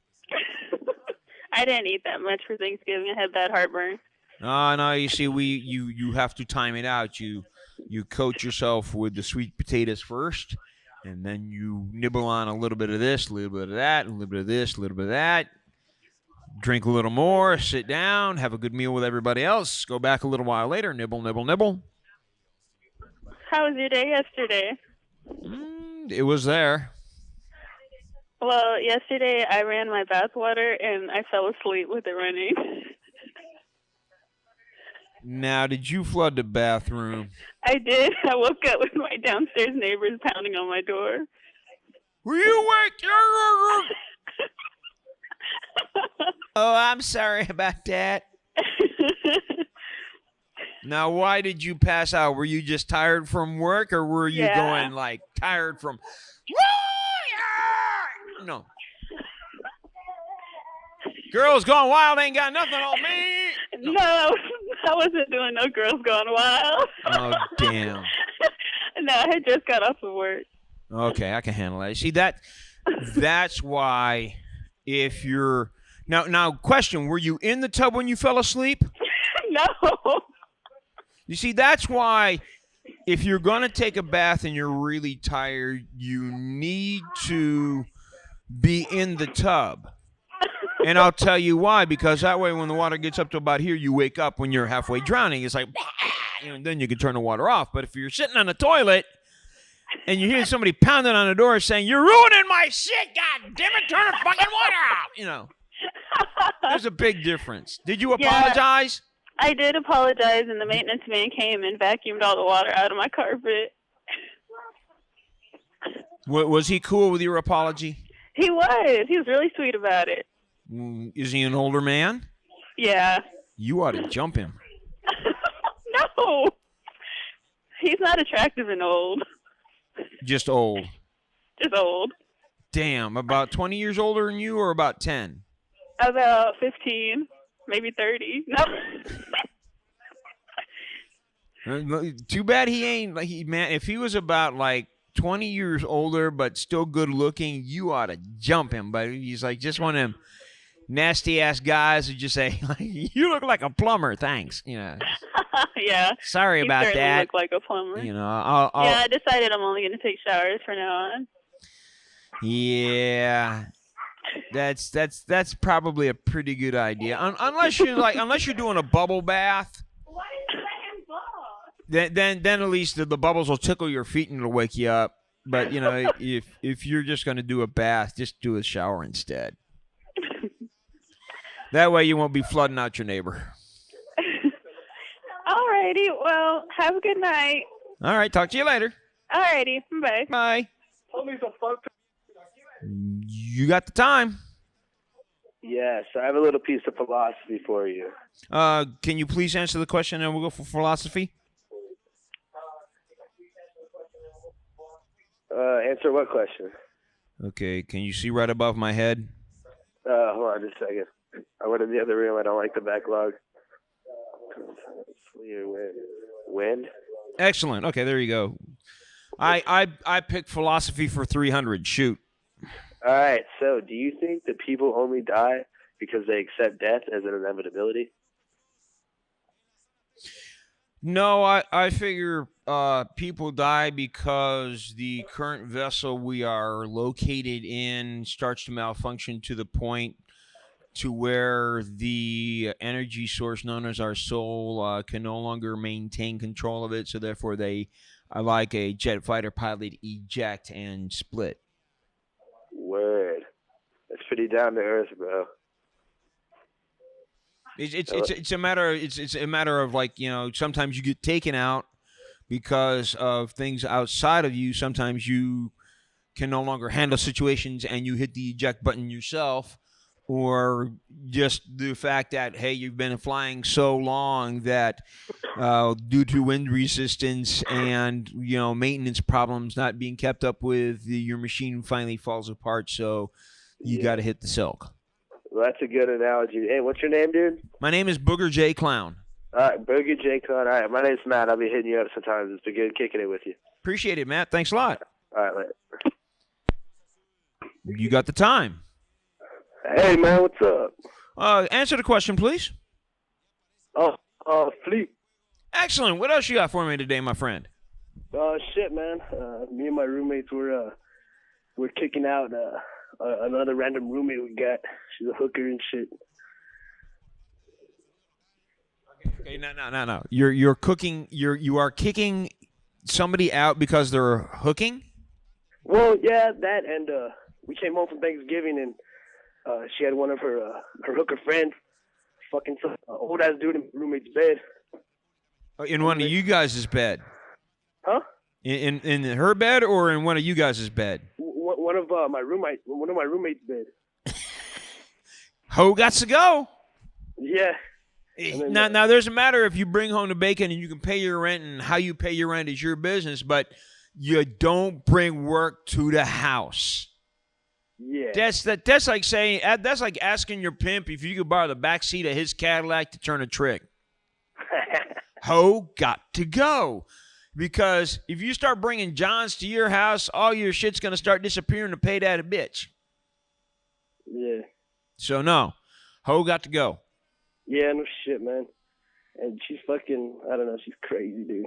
I didn't eat that much for Thanksgiving. I had bad heartburn. No, you see, you have to time it out. You coat yourself with the sweet potatoes first, and then you nibble on a little bit of this, a little bit of that, a little bit of this, a little bit of that. Drink a little more, sit down, have a good meal with everybody else, go back a little while later, nibble, nibble, nibble. How was your day yesterday? It was there. Well, yesterday I ran my bathwater and I fell asleep with it running. Now, did you flood the bathroom? I did. I woke up with my downstairs neighbors pounding on my door. Were you awake? Oh, I'm sorry about that. Now, why did you pass out? Were you just tired from work, or were you going, like, tired from... No. Girls Gone Wild ain't got nothing on me. No, I wasn't doing no Girls Gone Wild. Oh, damn. No, I had just got off of work. Okay, I can handle that. See, that's why if you're... Now, question, were you in the tub when you fell asleep? No. You see, that's why if you're going to take a bath and you're really tired, you need to be in the tub. And I'll tell you why, because that way when the water gets up to about here, you wake up when you're halfway drowning. It's like, and then you can turn the water off. But if you're sitting on the toilet and you hear somebody pounding on the door saying, "You're ruining my shit, God damn it, turn the fucking water out," there's a big difference. Did you apologize? Yeah, I did apologize, and the maintenance man came and vacuumed all the water out of my carpet. Was he cool with your apology? He was. He was really sweet about it. Is he an older man? Yeah. You ought to jump him. No. He's not attractive and old. Just old. Just old. Damn, about 20 years older than you or about 10? About 15, maybe 30. No. Too bad he ain't, man, if he was about like 20 years older but still good looking, you ought to jump him. But he's like just one of them nasty ass guys who just say, "You look like a plumber, thanks." Yeah. Sorry you about certainly that. Look like a plumber. I'll yeah, I decided I'm only going to take showers from now on. Yeah. That's probably a pretty good idea. Unless you're doing a bubble bath. Then at least the bubbles will tickle your feet and it'll wake you up. But if you're just going to do a bath, just do a shower instead. That way you won't be flooding out your neighbor. Alrighty, well, have a good night. All right, talk to you later. Alrighty, bye. Bye. Tell me some fun. You got the time. Yes, I have a little piece of philosophy for you. Can you please answer the question and we'll go for philosophy? Answer what question? Okay, can you see right above my head? Hold on just a second. I went in the other room. I don't like the backlog. Wind? Excellent. Okay, there you go. I picked philosophy for 300. Shoot. All right, so do you think that people only die because they accept death as an inevitability? No, I figure people die because the current vessel we are located in starts to malfunction to the point to where the energy source known as our soul can no longer maintain control of it, so therefore they are like a jet fighter pilot, eject and split. Word. That's pretty down to earth, bro. It's a matter of like, sometimes you get taken out because of things outside of you. Sometimes you can no longer handle situations and you hit the eject button yourself, or just the fact that, hey, you've been flying so long that due to wind resistance and maintenance problems not being kept up with, your machine finally falls apart, so you got to hit the silk. Well, that's a good analogy. Hey, what's your name, dude? My name is Booger J. Clown. All right, Booger J. Clown. All right, my name's Matt. I'll be hitting you up sometimes. It's been good kicking it with you. Appreciate it, Matt. Thanks a lot. All right, later. You got the time. Hey, man, what's up? Answer the question, please. Flea. Excellent. What else you got for me today, my friend? Shit, man. Me and my roommates we're kicking out another random roommate we got. She's a hooker and shit. Okay, no. You're cooking. You are kicking somebody out because they're hooking? Well, yeah, that, and we came home from Thanksgiving and she had one of her hooker friends fucking some old ass dude in my roommate's bed. In one of you guys' bed? Huh? In her bed or in one of you guys' bed? One of my roommate's bed. Ho got to go. Yeah. Now there's a matter if you bring home the bacon and you can pay your rent, and how you pay your rent is your business, but you don't bring work to the house. Yeah. That's like saying, that's like asking your pimp if you could borrow the back seat of his Cadillac to turn a trick. Ho got to go. Because if you start bringing Johns to your house, all your shit's going to start disappearing to pay that a bitch. Yeah. So, no. Ho got to go. Yeah, no shit, man. And she's fucking, I don't know, she's crazy, dude.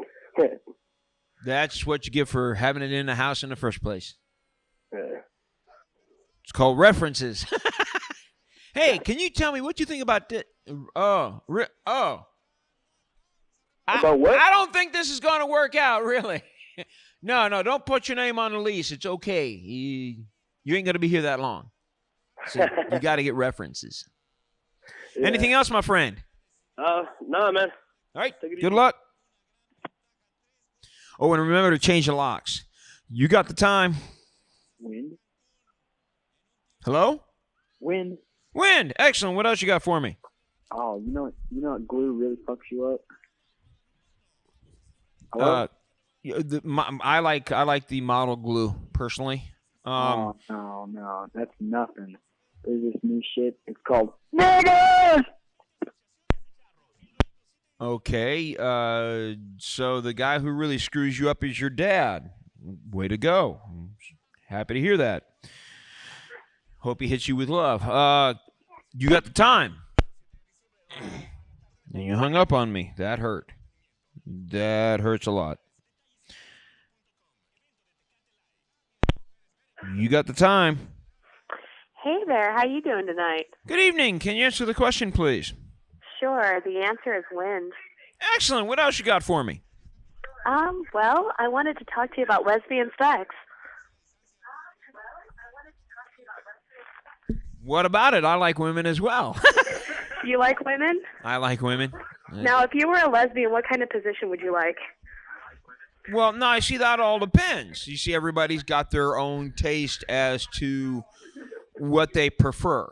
That's what you get for having it in the house in the first place. Yeah. It's called references. Hey, can you tell me what you think about this? About what? I don't think this is going to work out, really. No, don't put your name on the lease. It's okay. You ain't going to be here that long. So you got to get references. Yeah. Anything else, my friend? No, man. All right, good luck. Oh, and remember to change the locks. You got the time. Wind. Hello? Wind. Excellent. What else you got for me? Oh, you know what glue really fucks you up? I like the model glue personally. No, that's nothing. There's this new shit. It's called Vegas. Okay, so the guy who really screws you up is your dad. Way to go. Happy to hear that. Hope he hits you with love. You got the time. And you hung up on me. That hurt. That hurts a lot. You got the time. Hey there, how you doing tonight? Good evening. Can you answer the question, please? Sure, the answer is wind. Excellent. What else you got for me? Well, I wanted to talk to you about lesbian sex. What about it? I like women as well. You like women? I like women. Now, if you were a lesbian, what kind of position would you like? Well, no, I see that all depends. You see, everybody's got their own taste as to what they prefer.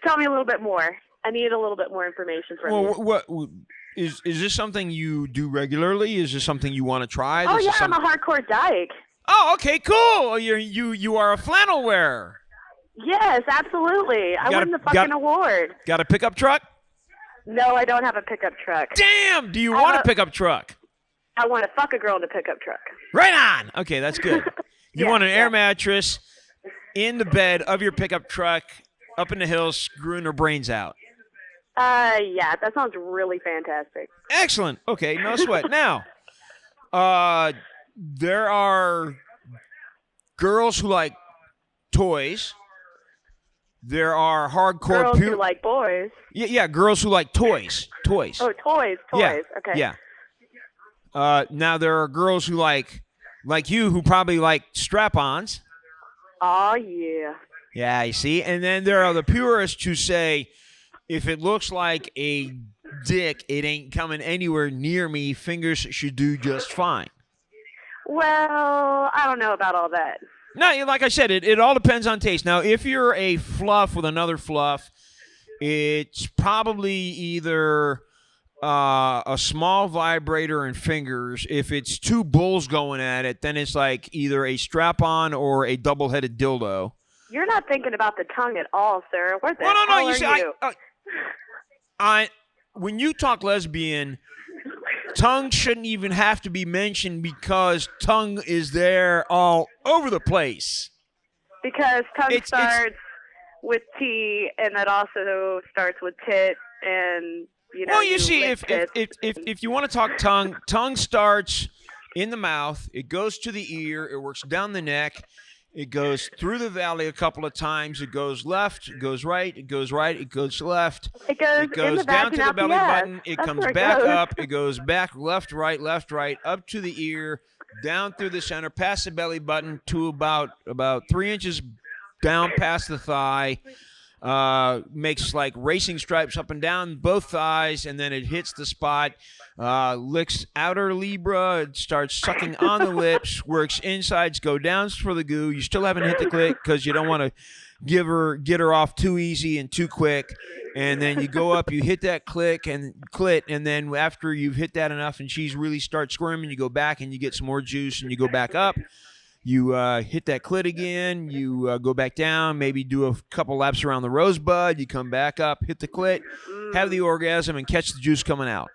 Tell me a little bit more. I need a little bit more information from you. Well, what is this something you do regularly? Is this something you want to try? Oh, This yeah, is I'm a hardcore dyke. Oh, okay, cool. You are a flannel wearer. Yes, absolutely. I won the fucking award. Got a pickup truck? No, I don't have a pickup truck. Damn! Do you want a pickup truck? I want to fuck a girl in a pickup truck. Right on! Okay, that's good. You want an air mattress in the bed of your pickup truck up in the hills screwing her brains out. Yeah, that sounds really fantastic. Excellent. Okay, no sweat. Now, there are girls who like toys. There are hardcore girls who like boys. Yeah, girls who like toys. Toys. Oh, toys. Yeah, Okay. Yeah. Now there are girls who like you who probably like strap-ons. Oh, yeah. Yeah, you see? And then there are the purists who say, if it looks like a dick, it ain't coming anywhere near me. Fingers should do just fine. Well, I don't know about all that. No, like I said, it all depends on taste. Now, if you're a fluff with another fluff, it's probably either a small vibrator and fingers. If it's two bulls going at it, then it's like either a strap-on or a double-headed dildo. You're not thinking about the tongue at all, sir. Where the hell you are see, you? when you talk lesbian, tongue shouldn't even have to be mentioned because tongue is there all over the place. Because tongue starts with T, and it also starts with tit, and Well, you see, if you want to talk tongue, tongue starts in the mouth. It goes to the ear. It works down the neck. It goes through the valley a couple of times. It goes left. It goes right. It goes right. It goes left. It goes down to the belly button. It That's comes where it back goes. up. It goes back left, right, up to the ear, down through the center, past the belly button to about 3 inches down past the thigh. Makes like racing stripes up and down both thighs, and then it hits the spot, licks outer labia, it starts sucking on the lips, works insides, go downs for the goo. You still haven't hit the clit because you don't want to get her off too easy and too quick. And then you go up, you hit that clit, and then after you've hit that enough and she's really starts squirming, you go back and you get some more juice and you go back up. You hit that clit again. You go back down, maybe do a couple laps around the rosebud. You come back up, hit the clit, have the orgasm, and catch the juice coming out.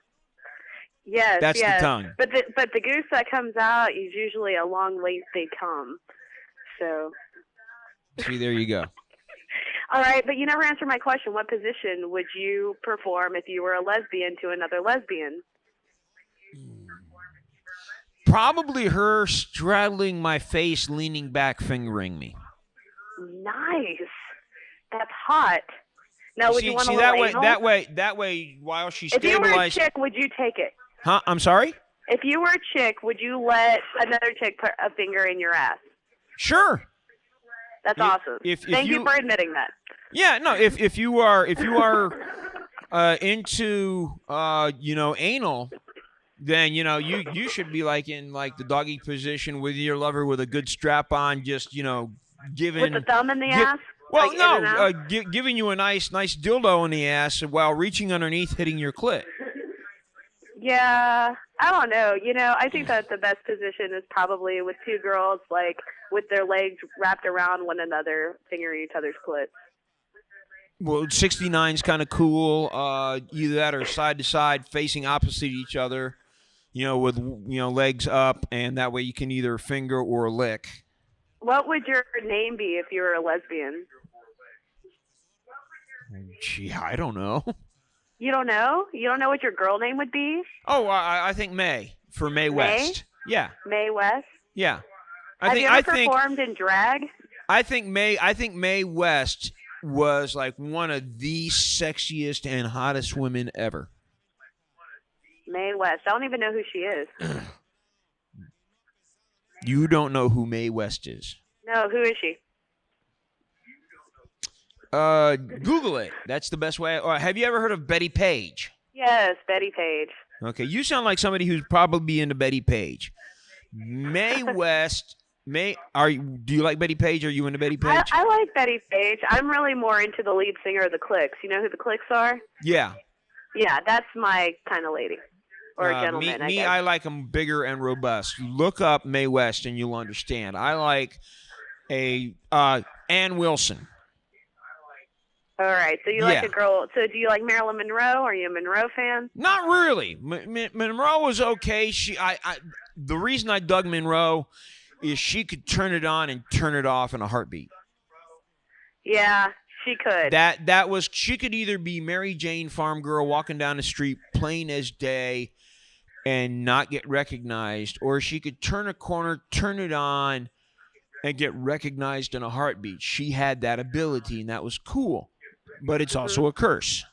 Yes, That's yes. the tongue. But the goose that comes out is usually a long, lengthy cum. So. See, there you go. All right, but you never answered my question. What position would you perform if you were a lesbian to another lesbian? Probably her straddling my face, leaning back, fingering me. Nice. That's hot. Now, would you want a that little way, anal? that way, while she's If you were a stabilized. chick, would you take it? Huh? I'm sorry? If you were a chick, would you let another chick put a finger in your ass? Sure. That's awesome. if Thank you you- for admitting that. Yeah, no. If you are into anal, then you should be like in like the doggy position with your lover with a good strap on, just giving With the thumb in the ass? Well, Like in and no, out? giving you a nice dildo in the ass while reaching underneath, hitting your clit. Yeah, I don't know. I think that the best position is probably with two girls, like, with their legs wrapped around one another, fingering each other's clit. Well, 69's kind of cool. Either that or side to side, facing opposite each other. with legs up, and that way you can either finger or lick. What would your name be if you were a lesbian? Gee, I don't know. You don't know? You don't know what your girl name would be? Oh, I think May for Mae West. Yeah. Mae West? Yeah. Have you ever performed in drag? I think Mae West was like one of the sexiest and hottest women ever. Mae West. I don't even know who she is. You don't know who Mae West is? No, who is she? Google it. That's the best way. Or have you ever heard of Betty Page? Yes, Betty Page. Okay, you sound like somebody who's probably into Betty Page. Mae West. Do you like Betty Page? Are you into Betty Page? I like Betty Page. I'm really more into the lead singer of the Clicks. You know who the Clicks are? Yeah. Yeah, that's my kind of lady. Or gentleman, I guess. I like them bigger and robust. Look up Mae West and you'll understand. I like Ann Wilson. All right, so you like a girl. So do you like Marilyn Monroe? Are you a Monroe fan? Not really. Monroe was okay. The reason I dug Monroe is she could turn it on and turn it off in a heartbeat. Yeah, she could. She could either be Mary Jane farm girl walking down the street plain as day and not get recognized, or she could turn a corner, turn it on, and get recognized in a heartbeat. She had that ability, and that was cool. But it's also a curse.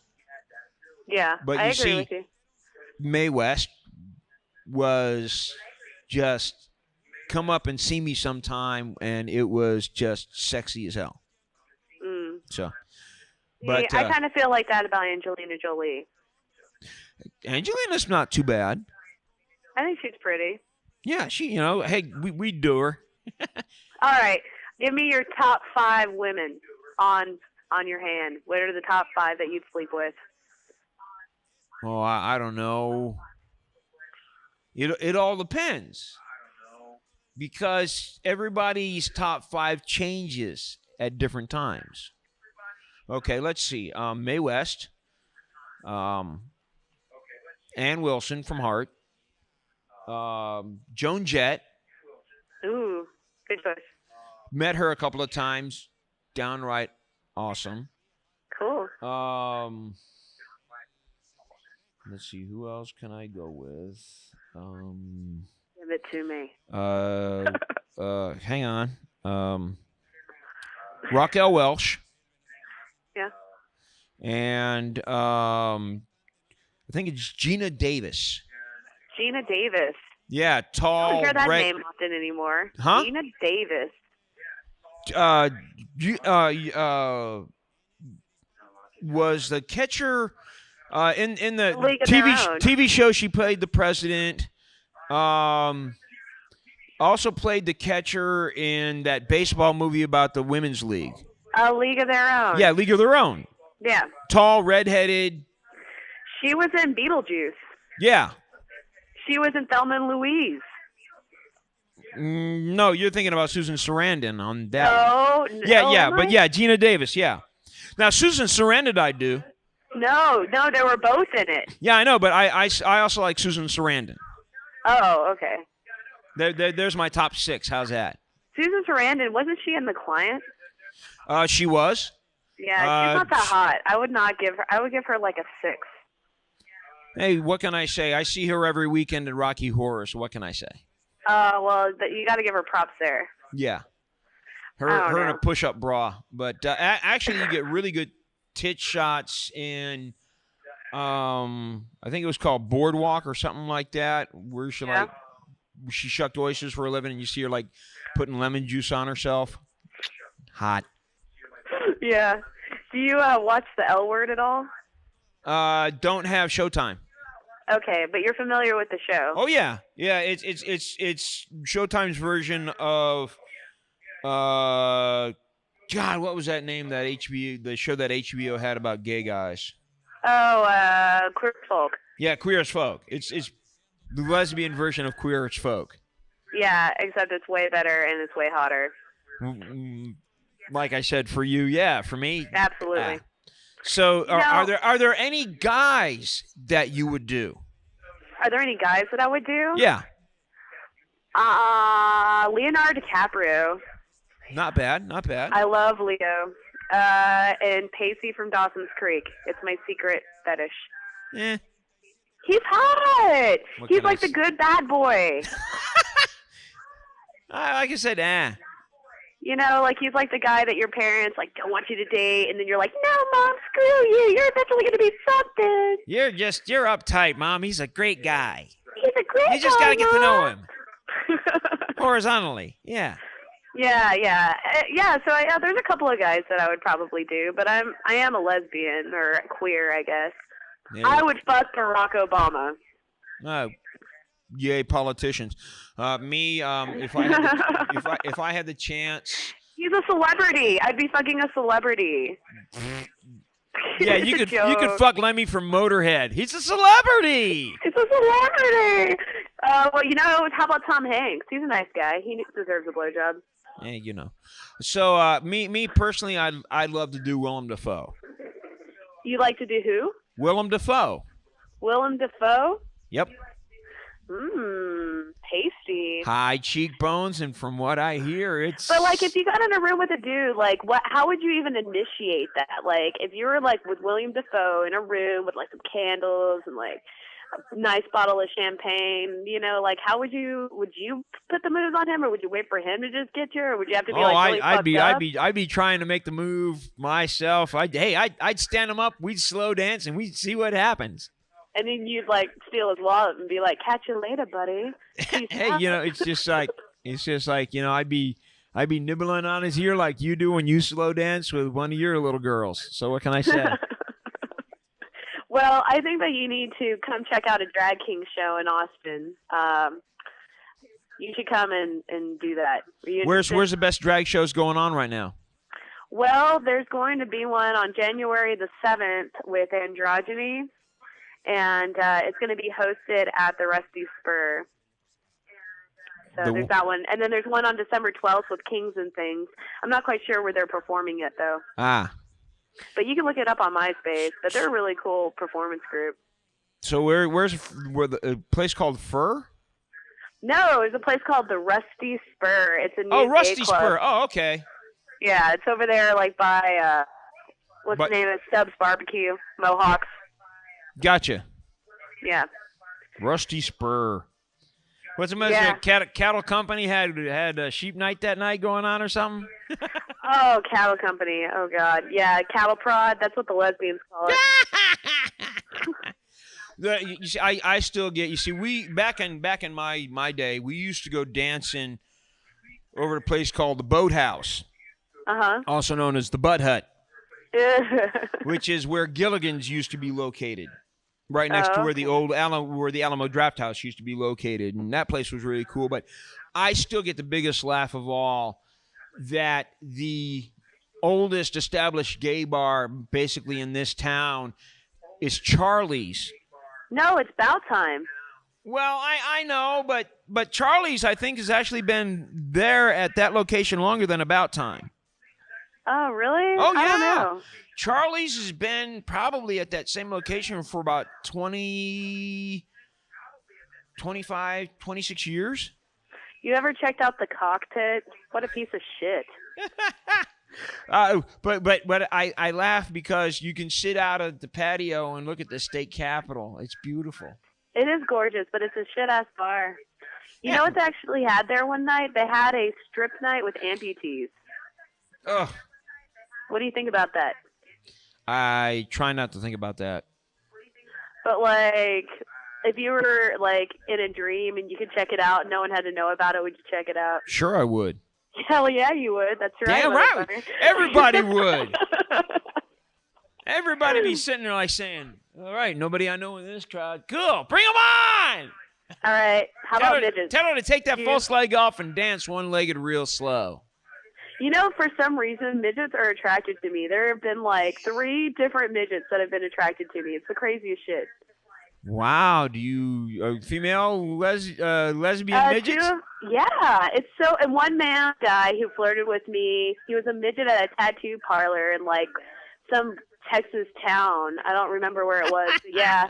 Yeah, but I agree with you. Mae West was just come up and see me sometime, and it was just sexy as hell. Mm. So, but I kind of feel like that about Angelina Jolie. Angelina's not too bad. I think she's pretty. Yeah, hey, we do her. All right, give me your top 5 women on your hand. What are the top 5 that you'd sleep with? Oh, I don't know. It all depends. Because everybody's top 5 changes at different times. Okay, let's see. Mae West. Ann Wilson from Heart. Joan Jett. Ooh, good choice. Met her a couple of times. Downright awesome. Cool. Let's see, who else can I go with? Give it to me. Hang on. Raquel Welch. Yeah. And I think it's Gina Davis. Gina Davis. Yeah, tall. I don't hear that name often anymore. Huh? Gina Davis. Was the catcher in the League of Their Own. TV show? She played the president. Also played the catcher in that baseball movie about the women's league. A League of Their Own. Yeah, League of Their Own. Yeah. Tall, redheaded. She was in Beetlejuice. Yeah. She was in Thelma and Louise. No, you're thinking about Susan Sarandon on that. No. But Gina Davis, yeah. Now, Susan Sarandon I do. No, they were both in it. Yeah, I know, but I also like Susan Sarandon. Oh, okay. There's my top 6. How's that? Susan Sarandon, wasn't she in The Client? She was. Yeah, she's not that hot. I would give her like a 6. Hey, what can I say? I see her every weekend at Rocky Horror, so what can I say? Well, you got to give her props there. Yeah. Her in a push-up bra. But actually, you get really good tit shots in, I think it was called Boardwalk or something like that, where she shucked oysters for a living, and you see her, like, putting lemon juice on herself. Hot. Yeah. Do you watch The L Word at all? Don't have Showtime. Okay, but you're familiar with the show. Oh yeah, it's Showtime's version of, God, what was that name the show that HBO had about gay guys? Oh, Queer as Folk. Yeah, Queer as Folk. It's the lesbian version of Queer as Folk. Yeah, except it's way better and it's way hotter. Like I said, for you, yeah, for me, absolutely. So, are there any guys that you would do? Are there any guys that I would do? Yeah. Leonardo DiCaprio. Not bad. Not bad. I love Leo. And Pacey from Dawson's Creek. It's my secret fetish. Eh. He's hot. What He's can I like the good bad boy. Like I said, You know, like he's like the guy that your parents like don't want you to date, and then you're like, no, Mom, screw you. You're eventually gonna be something. You're uptight, Mom. He's a great guy. He's a great guy. You just gotta get to know Mom. him. Horizontally. Yeah. Yeah. So there's a couple of guys that I would probably do, but I am a lesbian or queer, I guess. Yeah. I would fuck Barack Obama. Yay, politicians. Me, if I had the chance. He's a celebrity. I'd be fucking a celebrity. Yeah, you could fuck Lemmy from Motorhead. He's a celebrity. He's a celebrity. Well, you know, how about Tom Hanks? He's a nice guy. He deserves a blowjob. Yeah, you know. So, me personally, I'd love to do Willem Dafoe. You like to do who? Willem Dafoe. Willem Dafoe? Yep. Tasty. High cheekbones, and from what I hear, it's. But like, if you got in a room with a dude, like, how would you even initiate that? Like, if you were like with William Dafoe in a room with like some candles and like a nice bottle of champagne, you know, like, how would you put the moves on him, or would you wait for him to just get you, or would you have to be really fucked up? I'd be trying to make the move myself. I'd stand him up. We'd slow dance, and we'd see what happens. And then you'd like steal his wallet and be like, "Catch you later, buddy." Hey, you know, it's just like you know, I'd be nibbling on his ear like you do when you slow dance with one of your little girls. So what can I say? Well, I think that you need to come check out a Drag King show in Austin. You should come and do that. Where's the best drag shows going on right now? Well, there's going to be one on January the 7th with Androgyny. And it's going to be hosted at the Rusty Spur. So there's that one. And then there's one on December 12th with Kings and Things. I'm not quite sure where they're performing yet, though. But you can look it up on MySpace. But they're a really cool performance group. So where's the place called Fur? No, there's a place called the Rusty Spur. It's a new Rusty gay club. Spur. Oh, okay. Yeah, it's over there like by, what's the name of Stubbs Barbecue, Mohawks. Gotcha. Yeah. Rusty Spur. What's the message? Cattle Company had a sheep night that night going on or something? Oh, Cattle Company. Oh, God. Yeah, cattle prod. That's what the lesbians call it. You see, I still get. You see, we back in my day, we used to go dancing over a place called the Boathouse, also known as the Butt Hut, which is where Gilligan's used to be located. Right next to where the old Alamo Draft House used to be located, and that place was really cool. But I still get the biggest laugh of all that the oldest established gay bar, basically in this town, is Charlie's. No, it's Bout Time. Well, I know, but Charlie's I think has actually been there at that location longer than About Time. Oh, really? Oh, yeah. I don't know. Charlie's has been probably at that same location for about 25, 26 years. You ever checked out the cockpit? What a piece of shit. But I laugh because you can sit out at the patio and look at the state capitol. It's beautiful. It is gorgeous, but it's a shit-ass bar. You know what they actually had there one night? They had a strip night with amputees. Ugh. What do you think about that? I try not to think about that. But, like, if you were, like, in a dream and you could check it out and no one had to know about it, would you check it out? Sure I would. Hell yeah, you would. That's right. Damn right. Everybody would. Everybody be sitting there like saying, all right, nobody I know in this crowd. Cool. Bring them on. All right. How about midgets? Tell her to take that false leg off and dance one-legged real slow. You know, for some reason, midgets are attracted to me. There have been, like, 3 different midgets that have been attracted to me. It's the craziest shit. Wow. Do you female lesbian midgets? Yeah. It's so, and one guy who flirted with me, he was a midget at a tattoo parlor in, like, some Texas town. I don't remember where it was. But yeah.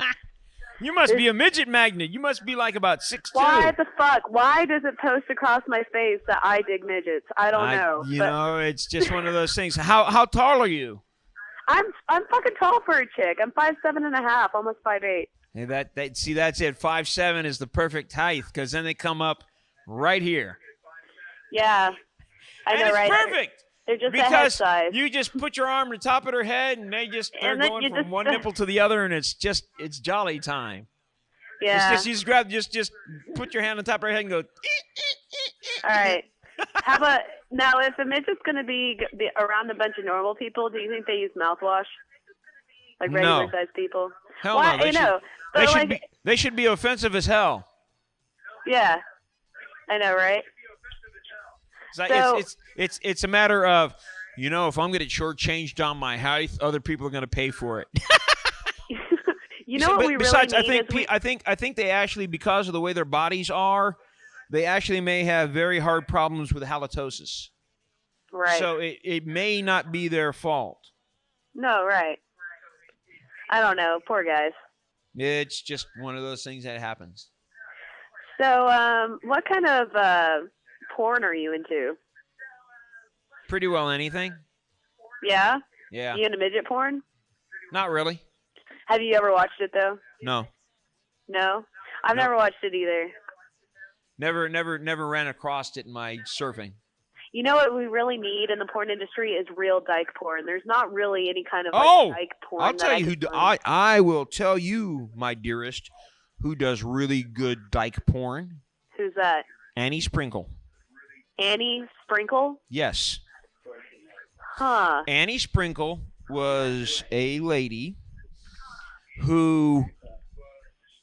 You must be a midget magnet. You must be like about 6'2". Why the fuck? Why does it post across my face that I dig midgets? I don't know. You know, it's just one of those things. How tall are you? I'm fucking tall for a chick. I'm 5'7.5", almost 5'8". Hey, see, that's it. 5'7" is the perfect height because then they come up right here. Yeah, I know, right? Perfect. They're just because a head size. You just put your arm on the top of their head, and they're going from one nipple to the other, and it's jolly time. Yeah. You just grab, just put your hand on top of her head and go. All right. How about now? If a midget's going to be around a bunch of normal people, do you think they use mouthwash? Like regular sized people? Hell Why? no. But they should be offensive as hell. Yeah. I know, right? It's a matter of, if I'm going to shortchanged on my height, other people are going to pay for it. What we besides, really need I think they actually, because of the way their bodies are, they actually may have very hard problems with halitosis. Right. So it may not be their fault. No, right. I don't know. Poor guys. It's just one of those things that happens. So, what kind of porn are you into? Pretty well anything. Yeah? Yeah. You into midget porn? Not really. Have you ever watched it, though? No. No? I've never watched it either. Never ran across it in my surfing. You know what we really need in the porn industry is real dyke porn. There's not really any kind of dyke porn. I'll tell you I will tell you, my dearest, who does really good dyke porn. Who's that? Annie Sprinkle. Annie Sprinkle? Yes. Huh. Annie Sprinkle was a lady who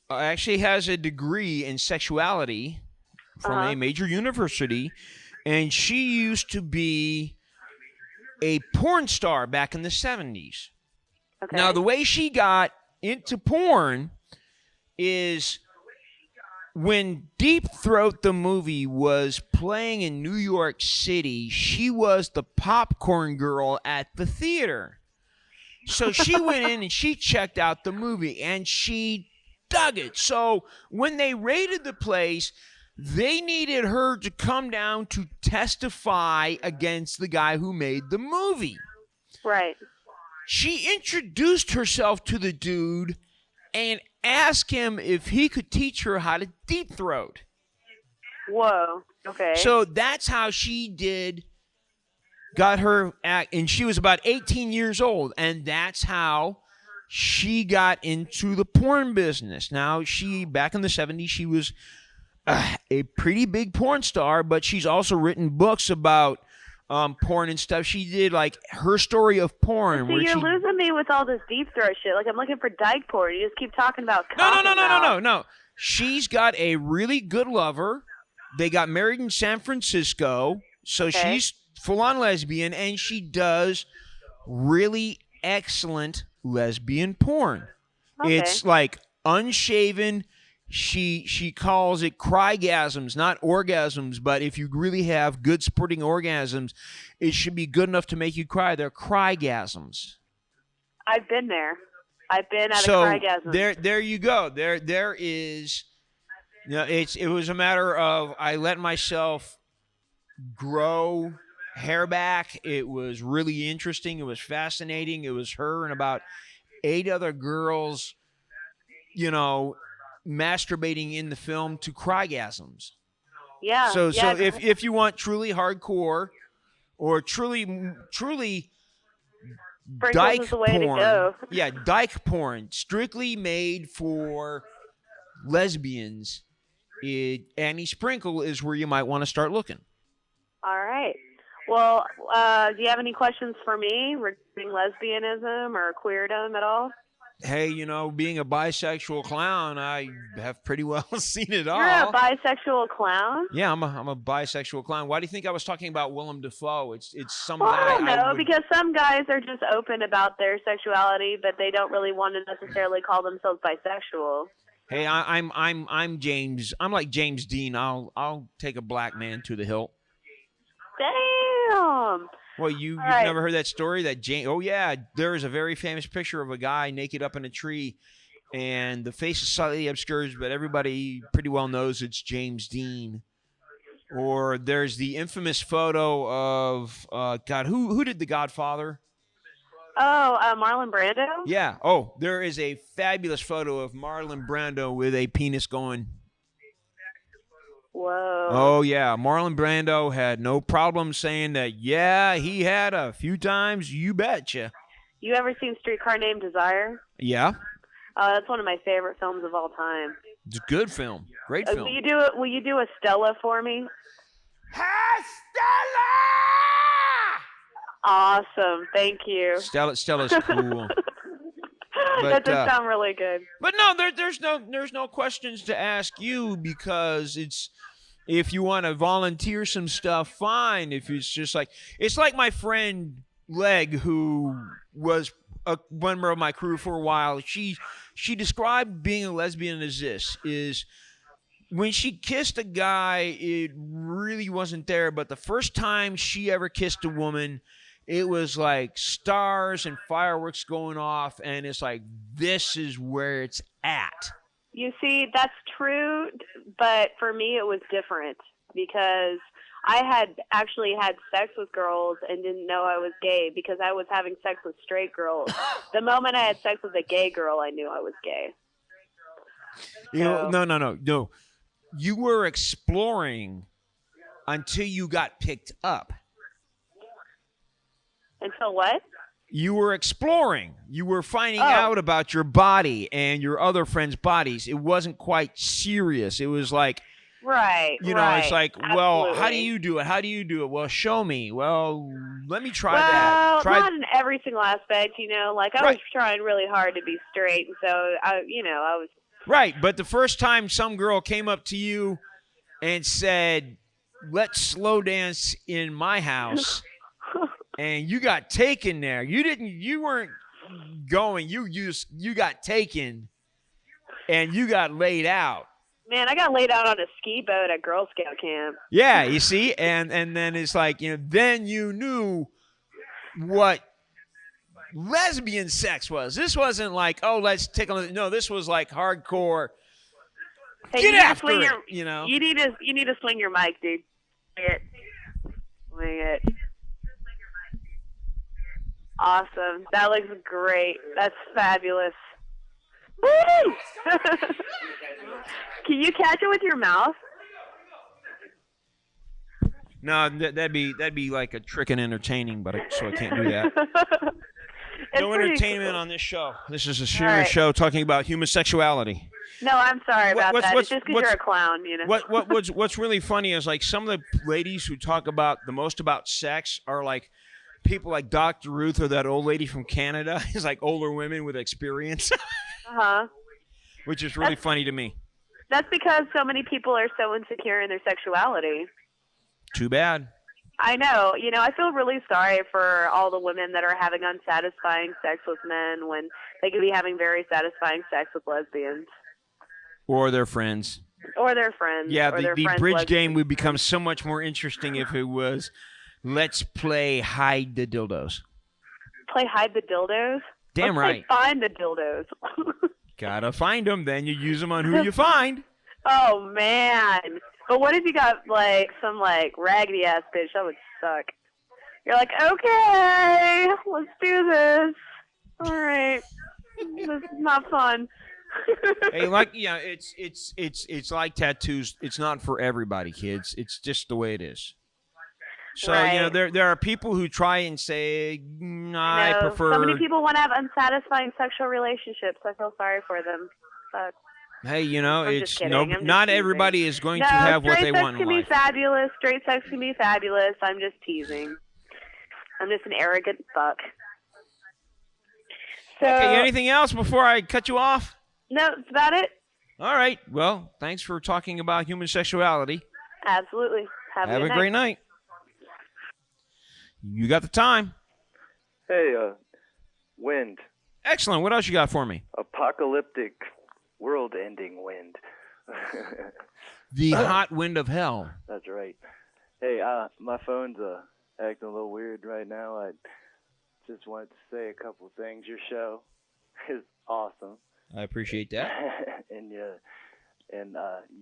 actually has a degree in sexuality from a major university, and she used to be a porn star back in the 70s. Okay. Now, the way she got into porn is when Deep Throat the movie was playing in New York City, she was the popcorn girl at the theater. So she went in and she checked out the movie, and she dug it. So when they raided the place, they needed her to come down to testify against the guy who made the movie. Right. She introduced herself to the dude and asked him if he could teach her how to deep throat. Whoa. Okay. So that's how she got her act, and she was about 18 years old, and that's how she got into the porn business. Now, back in the 70s, she was a pretty big porn star, but she's also written books about porn and stuff. She did like Her Story of Porn. See, you're losing me with all this deep throat shit. Like, I'm looking for dyke porn. You just keep talking about No. She's got a really good lover. They got married in San Francisco, so she's full-on lesbian, and she does really excellent lesbian porn. Okay. It's like unshaven. She calls it crygasms, not orgasms, but if you really have good sporting orgasms, it should be good enough to make you cry. They're crygasms. I've been there. I've been at a crygasm. There you go. There is. It was a matter of I let myself grow hair back. It was really interesting. It was fascinating. It was her and about 8 other girls, masturbating in the film to crygasms. Yeah. So if you want truly hardcore or truly dyke is the way porn, to go. yeah, dyke porn, strictly made for lesbians, Annie Sprinkle is where you might want to start looking. All right. Well, do you have any questions for me regarding lesbianism or queerdom at all? Hey, being a bisexual clown, I have pretty well seen it all. You're a bisexual clown? Yeah, I'm a bisexual clown. Why do you think I was talking about Willem Dafoe? It's some guy. I don't know, because some guys are just open about their sexuality, but they don't really want to necessarily call themselves bisexual. Hey, I'm James. I'm like James Dean. I'll take a black man to the hilt. Damn. Well, you've never heard that story that James? Oh yeah, there is a very famous picture of a guy naked up in a tree, and the face is slightly obscured, but everybody pretty well knows it's James Dean. Or there's the infamous photo of God. Who did The Godfather? Oh, Marlon Brando? Yeah. Oh, there is a fabulous photo of Marlon Brando with a penis going. Whoa. Oh, yeah. Marlon Brando had no problem saying that, yeah, he had a few times. You betcha. You ever seen Streetcar Named Desire? Yeah. That's one of my favorite films of all time. It's a good film. Great film. Will you do a Stella for me? Stella! Awesome. Thank you. Stella's cool. That does sound really good. But no, there's no questions to ask you, because it's, if you want to volunteer some stuff, fine. If it's just like, it's like my friend Leg, who was a member of my crew for a while. She described being a lesbian as this: is when she kissed a guy, it really wasn't there, but the first time she ever kissed a woman, it was like stars and fireworks going off, and it's like, this is where it's at. You see, that's true, but for me it was different, because I had actually had sex with girls and didn't know I was gay because I was having sex with straight girls. The moment I had sex with a gay girl, I knew I was gay. No. You were exploring until you got picked up. Until what? You were exploring. You were finding out about your body and your other friends' bodies. It wasn't quite serious. It was like, right. It's like, well, Absolutely. how do you do it? How do you do it? Well, show me. Well, let me try Well, that. not in every single aspect, Like, I was trying really hard to be straight, and so, I was... Right, but the first time some girl came up to you and said, let's slow dance in my house, and you got taken there. You weren't going. You got taken, and you got laid out. Man, I got laid out on a ski boat at Girl Scout camp. Yeah, you see, and then it's like, then you knew what lesbian sex was. This wasn't like, oh, let's tickle it. No, this was like hardcore. Hey, Get after it, You need to swing your mic, dude. Swing it. Awesome. That looks great. That's fabulous. Woo! Can you catch it with your mouth? No, that'd be like a trick and entertaining, so I can't do that. No entertainment cool. on this show. This is a serious show talking about human sexuality. No, I'm sorry about that. It's just because you're a clown, What's really funny is, like, some of the ladies who talk about the most about sex are like people like Dr. Ruth, or that old lady from Canada. Is like older women with experience. Which is really funny to me. That's because so many people are so insecure in their sexuality. Too bad. I know. I feel really sorry for all the women that are having unsatisfying sex with men when they could be having very satisfying sex with lesbians. Or their friends. Or their friends. Yeah, or their the friends' bridge lesbians. game would become so much more interesting if it was, let's play hide the dildos. Play hide the dildos? Damn Let's right. play find the dildos. Gotta find them, then you use them on who you find. Oh, man. But what if you got, some, raggedy-ass bitch? That would suck. You're like, okay, let's do this. All right. This is not fun. Hey, it's like tattoos. It's not for everybody, kids. It's just the way it is. So, Right. there are people who try and say, I prefer... So many people want to have unsatisfying sexual relationships. I feel sorry for them. But Hey, I'm just it's kidding. I'm just not teasing. everybody is going No, to have what straight they sex want in can be life. fabulous. Straight sex can be fabulous. I'm just teasing. I'm just an arrogant fuck. So, Okay, anything else before I cut you off? No, that's about it. All right. Well, thanks for talking about human sexuality. Absolutely. Have Have good a great night. You got the time. Hey, wind. Excellent. What else you got for me? Apocalyptic, world-ending wind. The hot wind of hell. That's right. Hey, my phone's acting a little weird right now. I just wanted to say a couple things. Your show is awesome. I appreciate that. and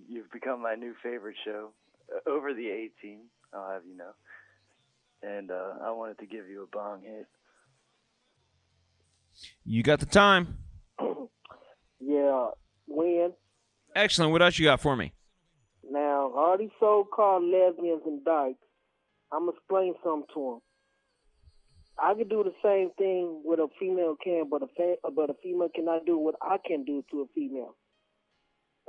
you've become my new favorite show over the 18. I'll have you know. And I wanted to give you a bong hit. You got the time. Yeah, when? Excellent. What else you got for me? Now, all these so-called lesbians and dykes, I'm going to explain something to them. I can do the same thing what a female can, but a female cannot do what I can do to a female.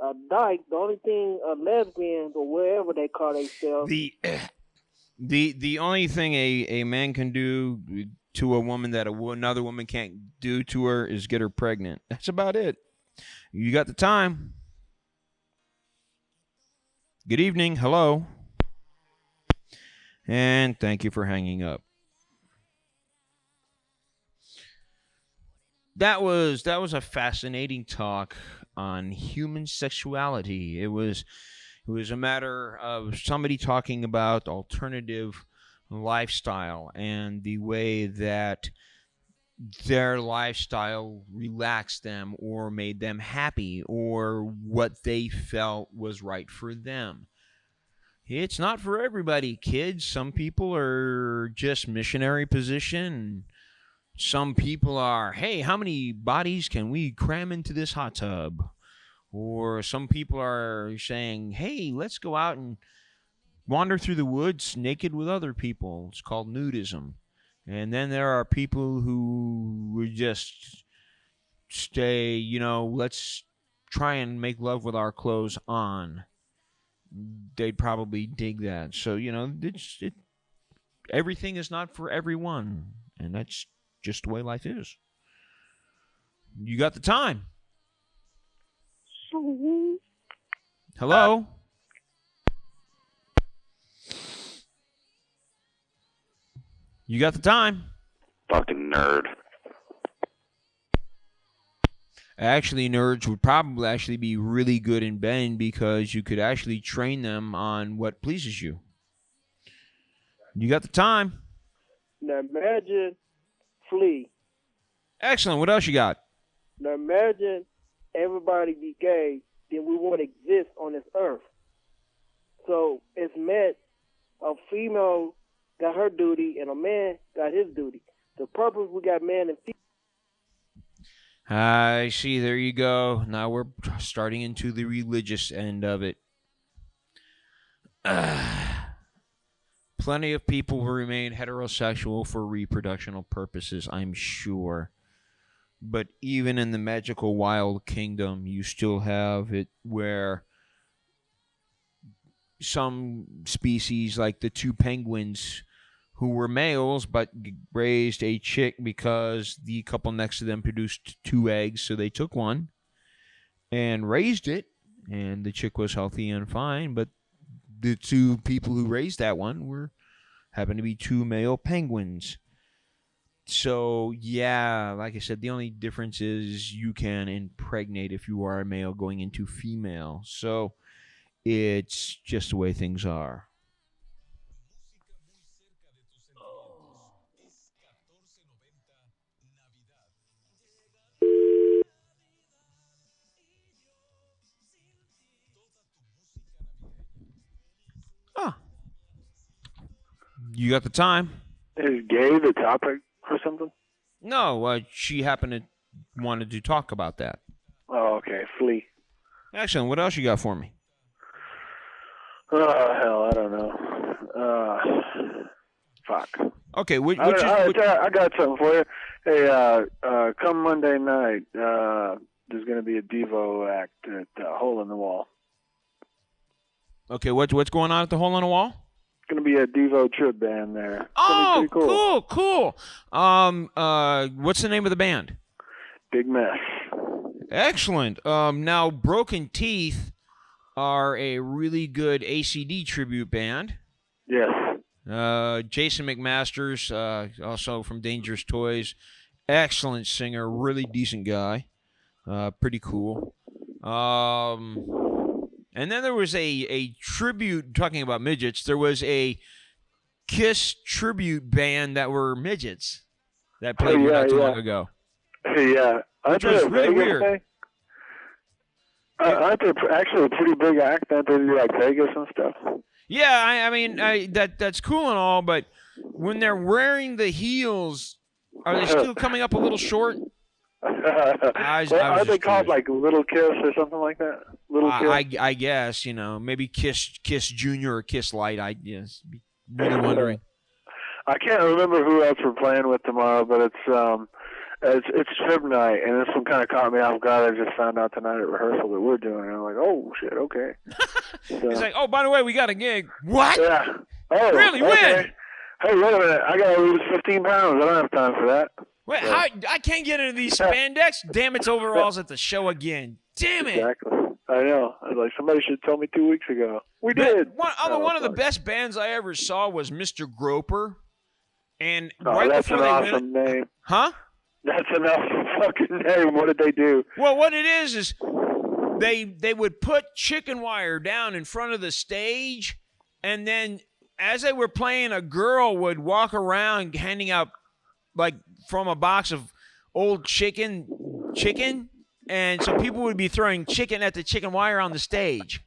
A dyke, the only thing a lesbian or wherever they call themselves. The only thing a man can do to a woman that another woman can't do to her is get her pregnant. That's about it. You got the time. Good evening. Hello. And thank you for hanging up. That was a fascinating talk on human sexuality. It was a matter of somebody talking about alternative lifestyle and the way that their lifestyle relaxed them or made them happy or what they felt was right for them. It's not for everybody, kids. Some people are just missionary position. Some people are, hey, how many bodies can we cram into this hot tub? Or some people are saying, hey, let's go out and wander through the woods naked with other people. It's called nudism. And then there are people who would just stay, let's try and make love with our clothes on. They'd probably dig that. So, everything is not for everyone. And that's just the way life is. You got the time. Hello? You got the time. Fucking nerd. Actually, nerds would probably actually be really good in bed because you could actually train them on what pleases you. You got the time. Now imagine Flea. Excellent. What else you got? Now imagine everybody be gay, then we won't exist on this earth. So it's meant a female got her duty and a man got his duty. The purpose we got man and female. I see. There you go. Now we're starting into the religious end of it. Plenty of people will remain heterosexual for reproductional purposes, I'm sure. But even in the magical wild kingdom, you still have it where some species, like the two penguins, who were males but raised a chick because the couple next to them produced 2 eggs, so they took one and raised it, and the chick was healthy and fine, but the 2 people who raised that one happened to be 2 male penguins. So, yeah, like I said, the only difference is you can impregnate if you are a male going into female. So, it's just the way things are. You got the time? Is gay the topic or something? No, she happened to wanted to talk about that. Oh, okay. Flea. Excellent. What else you got for me? Oh, hell, I don't know. Fuck. Okay, I got something for you. Hey, come Monday night, there's going to be a Devo act at Hole in the Wall. Okay, what's going on at the Hole in the Wall? Going to be a Devo trip band there. Oh, cool. What's the name of the band? Big Mess. Excellent. Now, Broken Teeth are a really good ACD tribute band. Yes. Jason McMasters, also from Dangerous Toys, excellent singer, really decent guy, pretty cool. And then there was a tribute, talking about midgets, there was a Kiss tribute band that were midgets that played not too long ago. Yeah. Which was really weird. Aren't they actually a pretty big act? Don't they do like Vegas and stuff? Yeah, I mean that's cool and all, but when they're wearing the heels, are they still coming up a little short? Are they called like Little Kiss or something like that? Little Kiss. I guess, maybe Kiss Junior or Kiss Light. I guess. Be really wondering. I can't remember who else we're playing with tomorrow, but it's trip night, and this one kind of caught me off guard. I just found out tonight at rehearsal that we're doing it. And I'm like, oh shit, okay. So, he's like, oh, by the way, we got a gig. What? Yeah. Oh, really? Okay. When? Hey, wait a minute. I gotta lose 15 pounds. I don't have time for that. Wait, So- I can't get into these spandex. Damn, it's overalls at the show again. Damn it. Exactly. I know. I was like, somebody should have told me 2 weeks ago. We did. One of the best bands I ever saw was Mr. Groper. And Oh, right that's before an they awesome went, name. Huh? That's an awesome fucking name. What did they do? Well, what it is they would put chicken wire down in front of the stage, and then as they were playing, a girl would walk around handing out like from a box of old chicken, and so people would be throwing chicken at the chicken wire on the stage.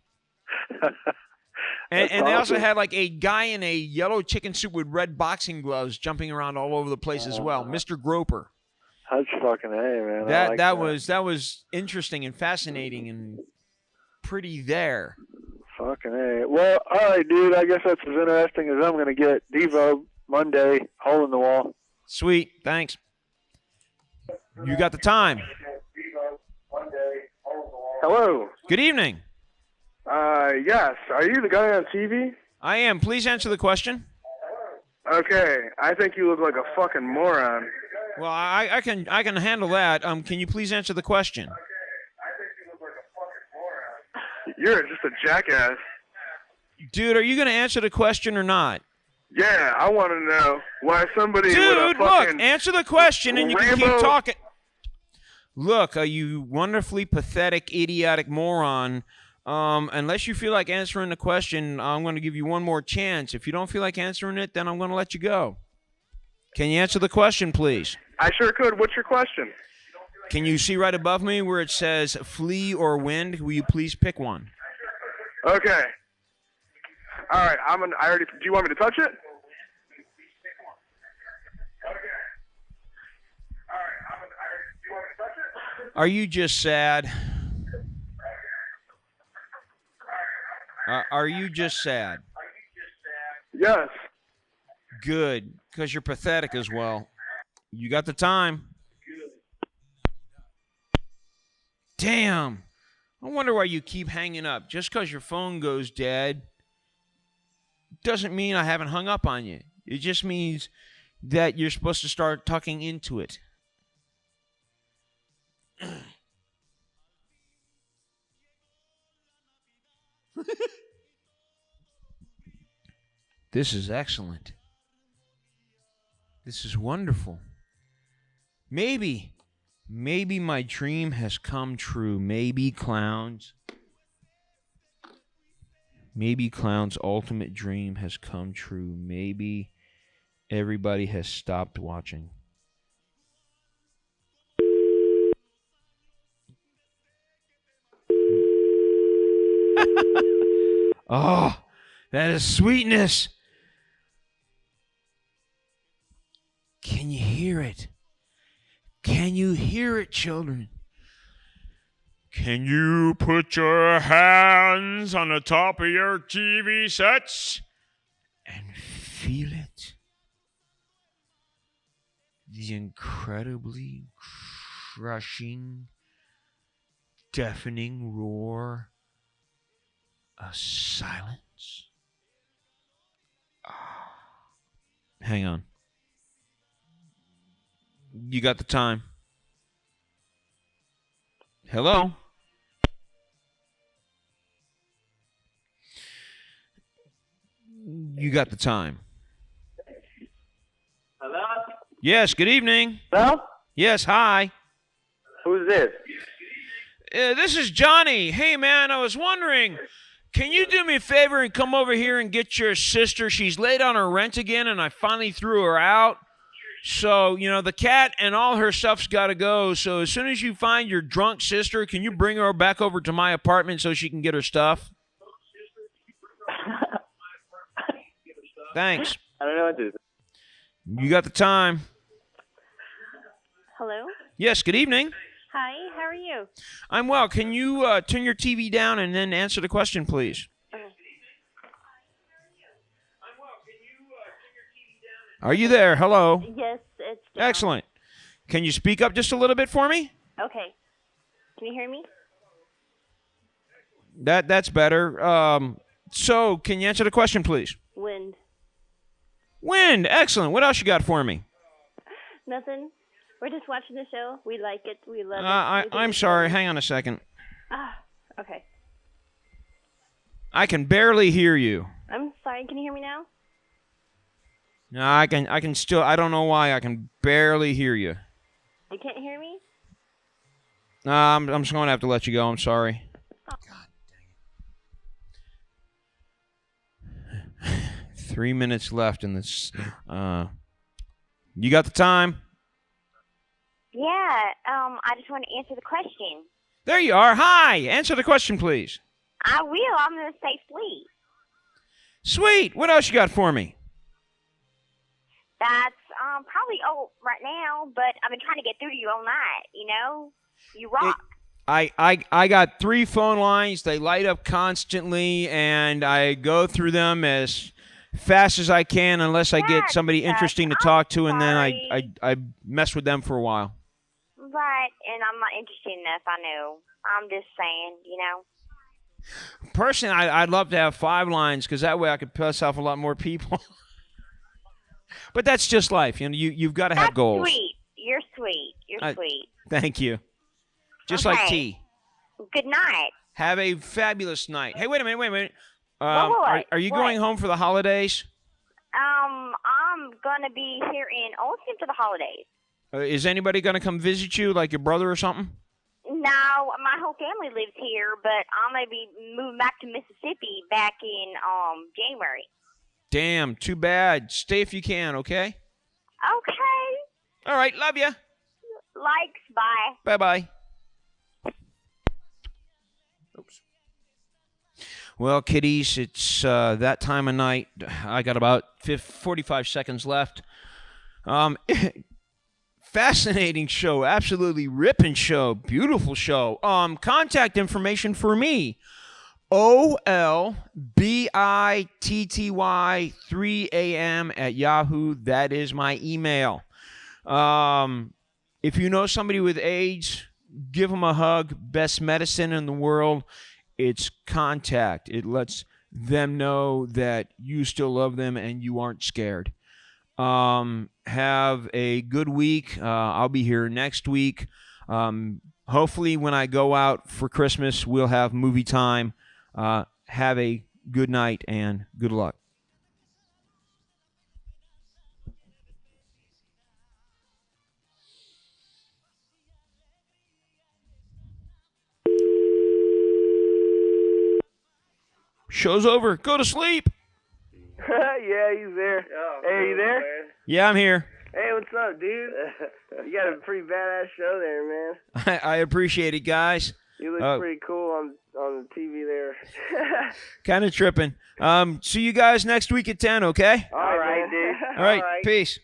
And they also had like a guy in a yellow chicken suit with red boxing gloves jumping around all over the place as well, Mr. Groper. That's fucking man. I like That was interesting and fascinating and pretty there. Fucking A. Well, all right, dude. I guess that's as interesting as I'm going to get. Devo, Monday, hole in the wall. Sweet. Thanks. You got the time. Hello. Good evening. Yes. Are you the guy on TV? I am. Please answer the question. Okay. I think you look like a fucking moron. Well, I can handle that. Can you please answer the question? You're just a jackass. Dude, are you going to answer the question or not? Yeah, I want to know why somebody with a Dude, fucking look, answer the question and you can keep talking. Look, you wonderfully pathetic, idiotic moron. Unless you feel like answering the question, I'm going to give you one more chance. If you don't feel like answering it, then I'm going to let you go. Can you answer the question, please? I sure could. What's your question? Can you see right above me where it says Flea or Wind? Will you please pick one? Okay. All right. Do you want me to touch it? Are you just sad? Are you just sad? Yes. Good, because you're pathetic as well. You got the time. Damn. I wonder why you keep hanging up. Just because your phone goes dead doesn't mean I haven't hung up on you. It just means that you're supposed to start tucking into it. This is excellent. This is wonderful. Maybe my dream has come true. Maybe Clown's ultimate dream has come true. Maybe everybody has stopped watching. Oh, that is sweetness. Can you hear it? Can you hear it, children? Can you put your hands on the top of your TV sets and feel it? The incredibly crushing, deafening roar of silence. Hang on. You got the time. Hello? You got the time. Hello? Yes, good evening. Hello? Yes, hi. Who's this? This is Johnny. Hey, man, I was wondering, can you do me a favor and come over here and get your sister? She's late on her rent again, and I finally threw her out. So, the cat and all her stuff's got to go. So as soon as you find your drunk sister, can you bring her back over to my apartment so she can get her stuff? Thanks. I don't know what to do. You got the time. Hello? Yes, good evening. Hi, how are you? I'm well. Can you turn your TV down and then answer the question, please? Okay. Are you there? Hello? Yes, it's down. Excellent. Can you speak up just a little bit for me? Okay. Can you hear me? That's better. So, can you answer the question, please? Wind. Wind. Excellent. What else you got for me? Nothing. We're just watching the show. We like it. We love it. I'm sorry. Hang on a second. Okay. I can barely hear you. I'm sorry. Can you hear me now? No, I can still. I don't know why. I can barely hear you. You can't hear me? I'm just going to have to let you go. I'm sorry. Oh. God dang it. 3 minutes left in this. You got the time? Yeah, I just want to answer the question. There you are. Hi. Answer the question, please. I will. I'm going to say Flea. Sweet. What else you got for me? That's probably old right now, but I've been trying to get through to you all night, You rock. I got 3 phone lines. They light up constantly, and I go through them as fast as I can unless I get somebody interesting to talk to, and then I mess with them for a while. Right, and I'm not interested enough, I know. I'm just saying, Personally, I'd love to have 5 lines because that way I could piss off a lot more people. But that's just life. You've got to have goals. Sweet. You're sweet. You're sweet. Thank you. Just Okay. like tea. Good night. Have a fabulous night. Hey, wait a minute. What? Are you going home for the holidays? I'm gonna be here in Olson for the holidays. Is anybody going to come visit you, like your brother or something? No, my whole family lives here, but I'm gonna be moving back to Mississippi back in January. Damn, too bad. Stay if you can, okay? Okay. All right, love you. Likes, bye. Bye-bye. Oops. Well, kiddies, it's that time of night. I got about 45 seconds left. Fascinating show. Absolutely ripping show. Beautiful show. Contact information for me. olbitty3am@yahoo. That is my email. If you know somebody with AIDS, give them a hug. Best medicine in the world. It's contact. It lets them know that you still love them and you aren't scared. Have a good week. I'll be here next week. Hopefully when I go out for Christmas, we'll have movie time. Have a good night and good luck. Show's over. Go to sleep. Yeah, he's there. Hey, are you there? Yeah, I'm here. Hey, what's up, dude? You got a pretty badass show there, man. I appreciate it, guys. You look pretty cool on the TV there. Kind of tripping. See you guys next week at 10, okay? All right, dude. All right. Peace.